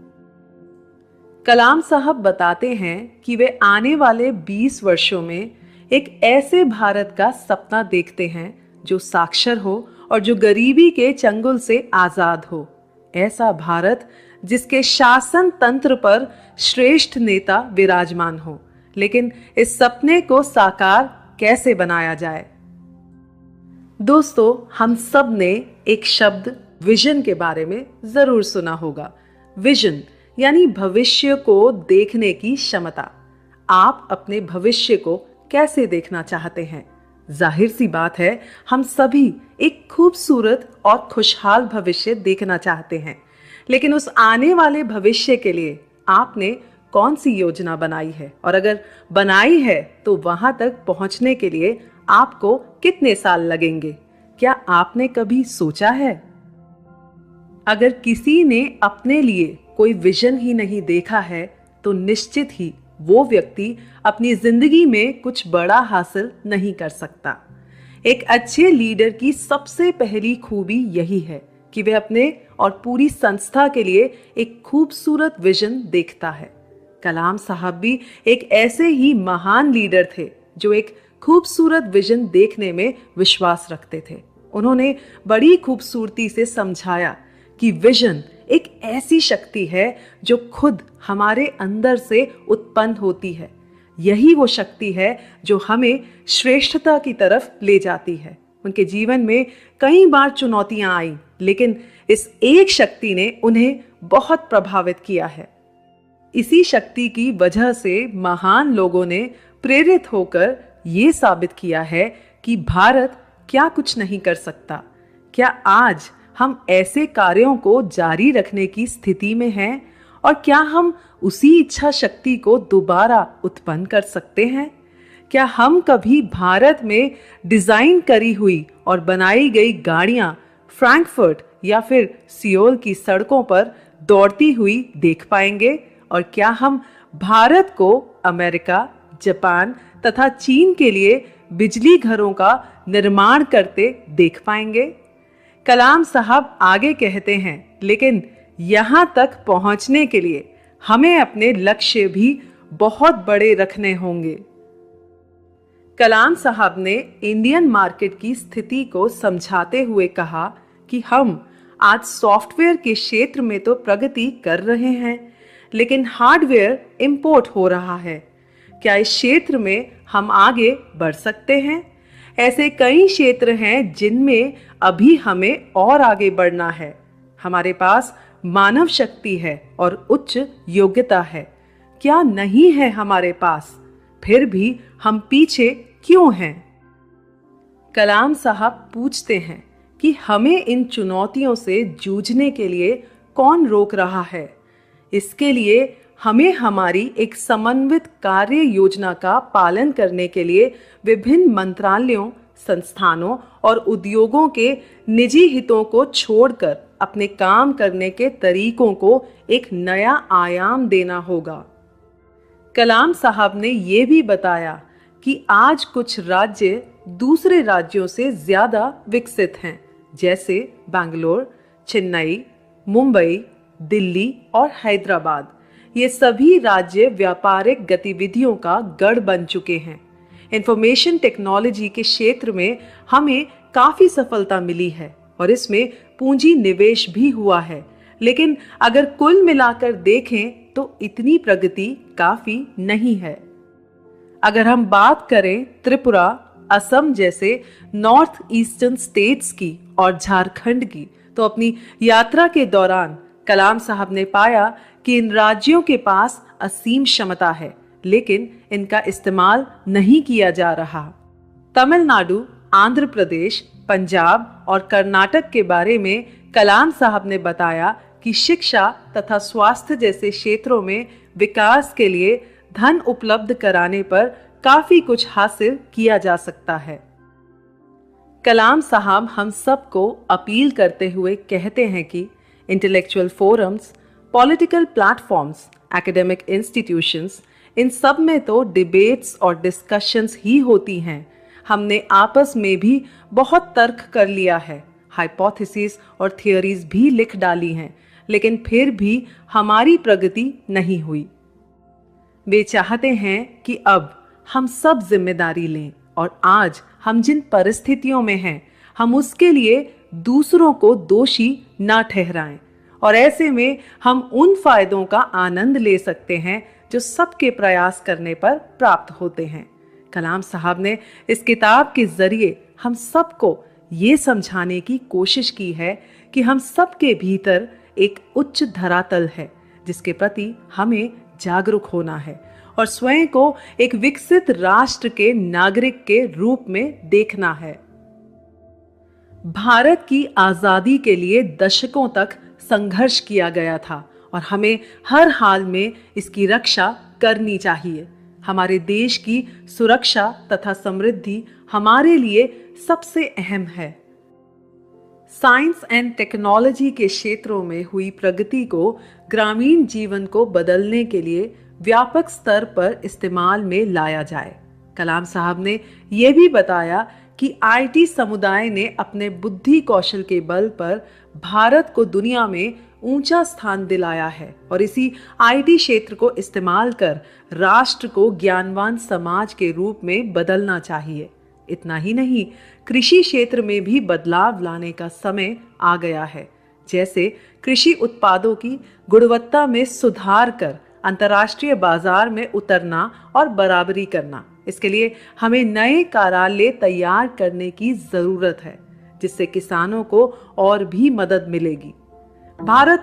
S1: कलाम साहब बताते हैं कि वे आने वाले 20 वर्षों में एक ऐसे भारत का सपना देखते हैं जो साक्षर हो और जो गरीबी के चंगुल से आजाद हो। ऐसा भारत जिसके शासन तंत्र पर श्रेष्ठ नेता विराजमान हो। लेकिन इस सपने को साकार कैसे बनाया जाए? दोस्तों, हम सब ने एक शब्द विजन के बारे में जरूर सुना होगा। विजन यानी भविष्य को देखने की क्षमता। आप अपने भविष्य को कैसे देखना चाहते हैं? जाहिर सी बात है, हम सभी एक खूबसूरत और खुशहाल भविष्य देखना चाहते हैं। लेकिन उस आने वाले भविष्य के लिए आपने कौन सी योजना बनाई है? और अगर बनाई है तो वहां तक पहुंचने के लिए आपको कितने साल लगेंगे? क्या आपने कभी सोचा है? अगर किसी ने अपने लिए कोई विजन ही नहीं देखा है तो निश्चित ही वो व्यक्ति अपनी जिंदगी में कुछ बड़ा हासिल नहीं कर सकता। एक अच्छे लीडर की सबसे पहली खूबी यही है कि वह अपने और पूरी संस्था के लिए एक खूबसूरत विजन देखता है। कलाम साहब भी एक ऐसे ही महान लीडर थे जो एक खूबसूरत विजन देखने में विश्वास रखते थे। उन्होंने बड़ी खूबसूरती से समझाया कि विजन एक ऐसी शक्ति है जो खुद हमारे अंदर से उत्पन्न होती है। यही वो शक्ति है जो हमें श्रेष्ठता की तरफ ले जाती है। उनके जीवन में कई बार चुनौतियां आई, लेकिन इस एक शक्ति ने उन्हें बहुत प्रभावित किया है। इसी शक्ति की वजह से महान लोगों ने प्रेरित होकर ये साबित किया है कि भारत क्या कुछ नहीं कर सकता। क्या आज हम ऐसे कार्यों को जारी रखने की स्थिति में हैं? और क्या हम उसी इच्छा शक्ति को दोबारा उत्पन्न कर सकते हैं? क्या हम कभी भारत में डिजाइन करी हुई और बनाई गई गाड़ियां फ्रैंकफर्ट या फिर सियोल की सड़कों पर दौड़ती हुई देख पाएंगे? और क्या हम भारत को अमेरिका, जापान तथा चीन के लिए बिजली घरों का निर्माण करते देख पाएंगे? कलाम साहब आगे कहते हैं, लेकिन यहां तक पहुंचने के लिए हमें अपने लक्ष्य भी बहुत बड़े रखने होंगे। कलाम साहब ने इंडियन मार्केट की स्थिति को समझाते हुए कहा कि हम आज सॉफ्टवेयर के क्षेत्र में तो प्रगति कर रहे हैं, लेकिन हार्डवेयर इंपोर्ट हो रहा है। क्या इस क्षेत्र में हम आगे बढ़ सकते हैं? ऐसे कई क्षेत्र हैं जिनमें अभी हमें और आगे बढ़ना है। हमारे पास मानव शक्ति है और उच्च योग्यता है। क्या नहीं है हमारे पास? फिर भी हम पीछे क्यों हैं? कलाम साहब पूछते हैं कि हमें इन चुनौतियों से जूझने के लिए कौन रोक रहा है। इसके लिए हमें हमारी एक समन्वित कार्य योजना का पालन करने के लिए विभिन्न मंत्रालयों, संस्थानों और उद्योगों के निजी हितों को छोड़कर अपने काम करने के तरीकों को एक नया आयाम देना होगा। कलाम साहब ने यह भी बताया कि आज कुछ राज्य दूसरे राज्यों से ज्यादा विकसित हैं, जैसे बेंगलोर, चेन्नई, मुंबई, दिल्ली और हैदराबाद। ये सभी राज्य व्यापारिक गतिविधियों का गढ़ बन चुके हैं। इंफॉर्मेशन टेक्नोलॉजी के क्षेत्र में हमें काफी सफलता मिली है और इसमें पूंजी निवेश भी हुआ है, लेकिन अगर कुल मिलाकर देखें तो इतनी प्रगति काफी नहीं है। अगर हम बात करें त्रिपुरा, असम जैसे नॉर्थ ईस्टर्न स्टेट्स की और झारखंड की, तो अपनी यात्रा के दौरान कलाम साहब ने पाया कि इन राज्यों के पास असीम क्षमता है, लेकिन इनका इस्तेमाल नहीं किया जा रहा। तमिलनाडु, आंध्र प्रदेश, पंजाब और कर्नाटक के बारे में कलाम साहब ने बताया कि शिक्षा तथा स्वास्थ्य जैसे क्षेत्रों में विकास के लिए धन उपलब्ध कराने पर काफी कुछ हासिल किया जा सकता है। कलाम साहब हम सबको अपील करते हुए कहते हैं कि intellectual forums, political platforms, academic institutions, इन सब में तो डिबेट्स और डिस्कशंस ही होती हैं। हमने आपस में भी बहुत तर्क कर लिया है, हाइपोथेसिस और थियरीज भी लिख डाली हैं, लेकिन फिर भी हमारी प्रगति नहीं हुई। वे चाहते हैं कि अब हम सब जिम्मेदारी लें और आज हम जिन परिस्थितियों में हैं, हम उसके लिए दूसरों को दोषी ना ठहराएं और ऐसे में हम उन फायदों का आनंद ले सकते हैं जो सबके प्रयास करने पर प्राप्त होते हैं। कलाम साहब ने इस किताब के जरिए हम सबको ये समझाने की कोशिश की है कि हम सबके भीतर एक उच्च धरातल है जिसके प्रति हमें जागरूक होना है और स्वयं को एक विकसित राष्ट्र के नागरिक के रूप में देखना है। भारत की आजादी के लिए दशकों तक संघर्ष किया गया था और हमें हर हाल में इसकी रक्षा करनी चाहिए। हमारे देश की सुरक्षा तथा समृद्धि हमारे लिए सबसे अहम है। साइंस एंड टेक्नोलॉजी के क्षेत्रों में हुई प्रगति को ग्रामीण जीवन को बदलने के लिए व्यापक स्तर पर इस्तेमाल में लाया जाए। कलाम साहब ने यह भी बताया कि आईटी समुदाय ने अपने बुद्धि कौशल के बल पर भारत को दुनिया में ऊंचा स्थान दिलाया है और इसी आईटी क्षेत्र को इस्तेमाल कर राष्ट्र को ज्ञानवान समाज के रूप में बदलना चाहिए। इतना ही नहीं, कृषि क्षेत्र में भी बदलाव लाने का समय आ गया है। जैसे कृषि उत्पादों की गुणवत्ता में सुधार कर अंतर्राष्ट्रीय बाजार में उतरना और बराबरी करना। इसके लिए हमें नए कार्यालय तैयार करने की जरूरत है, जिससे किसानों को और भी मदद मिलेगी। भारत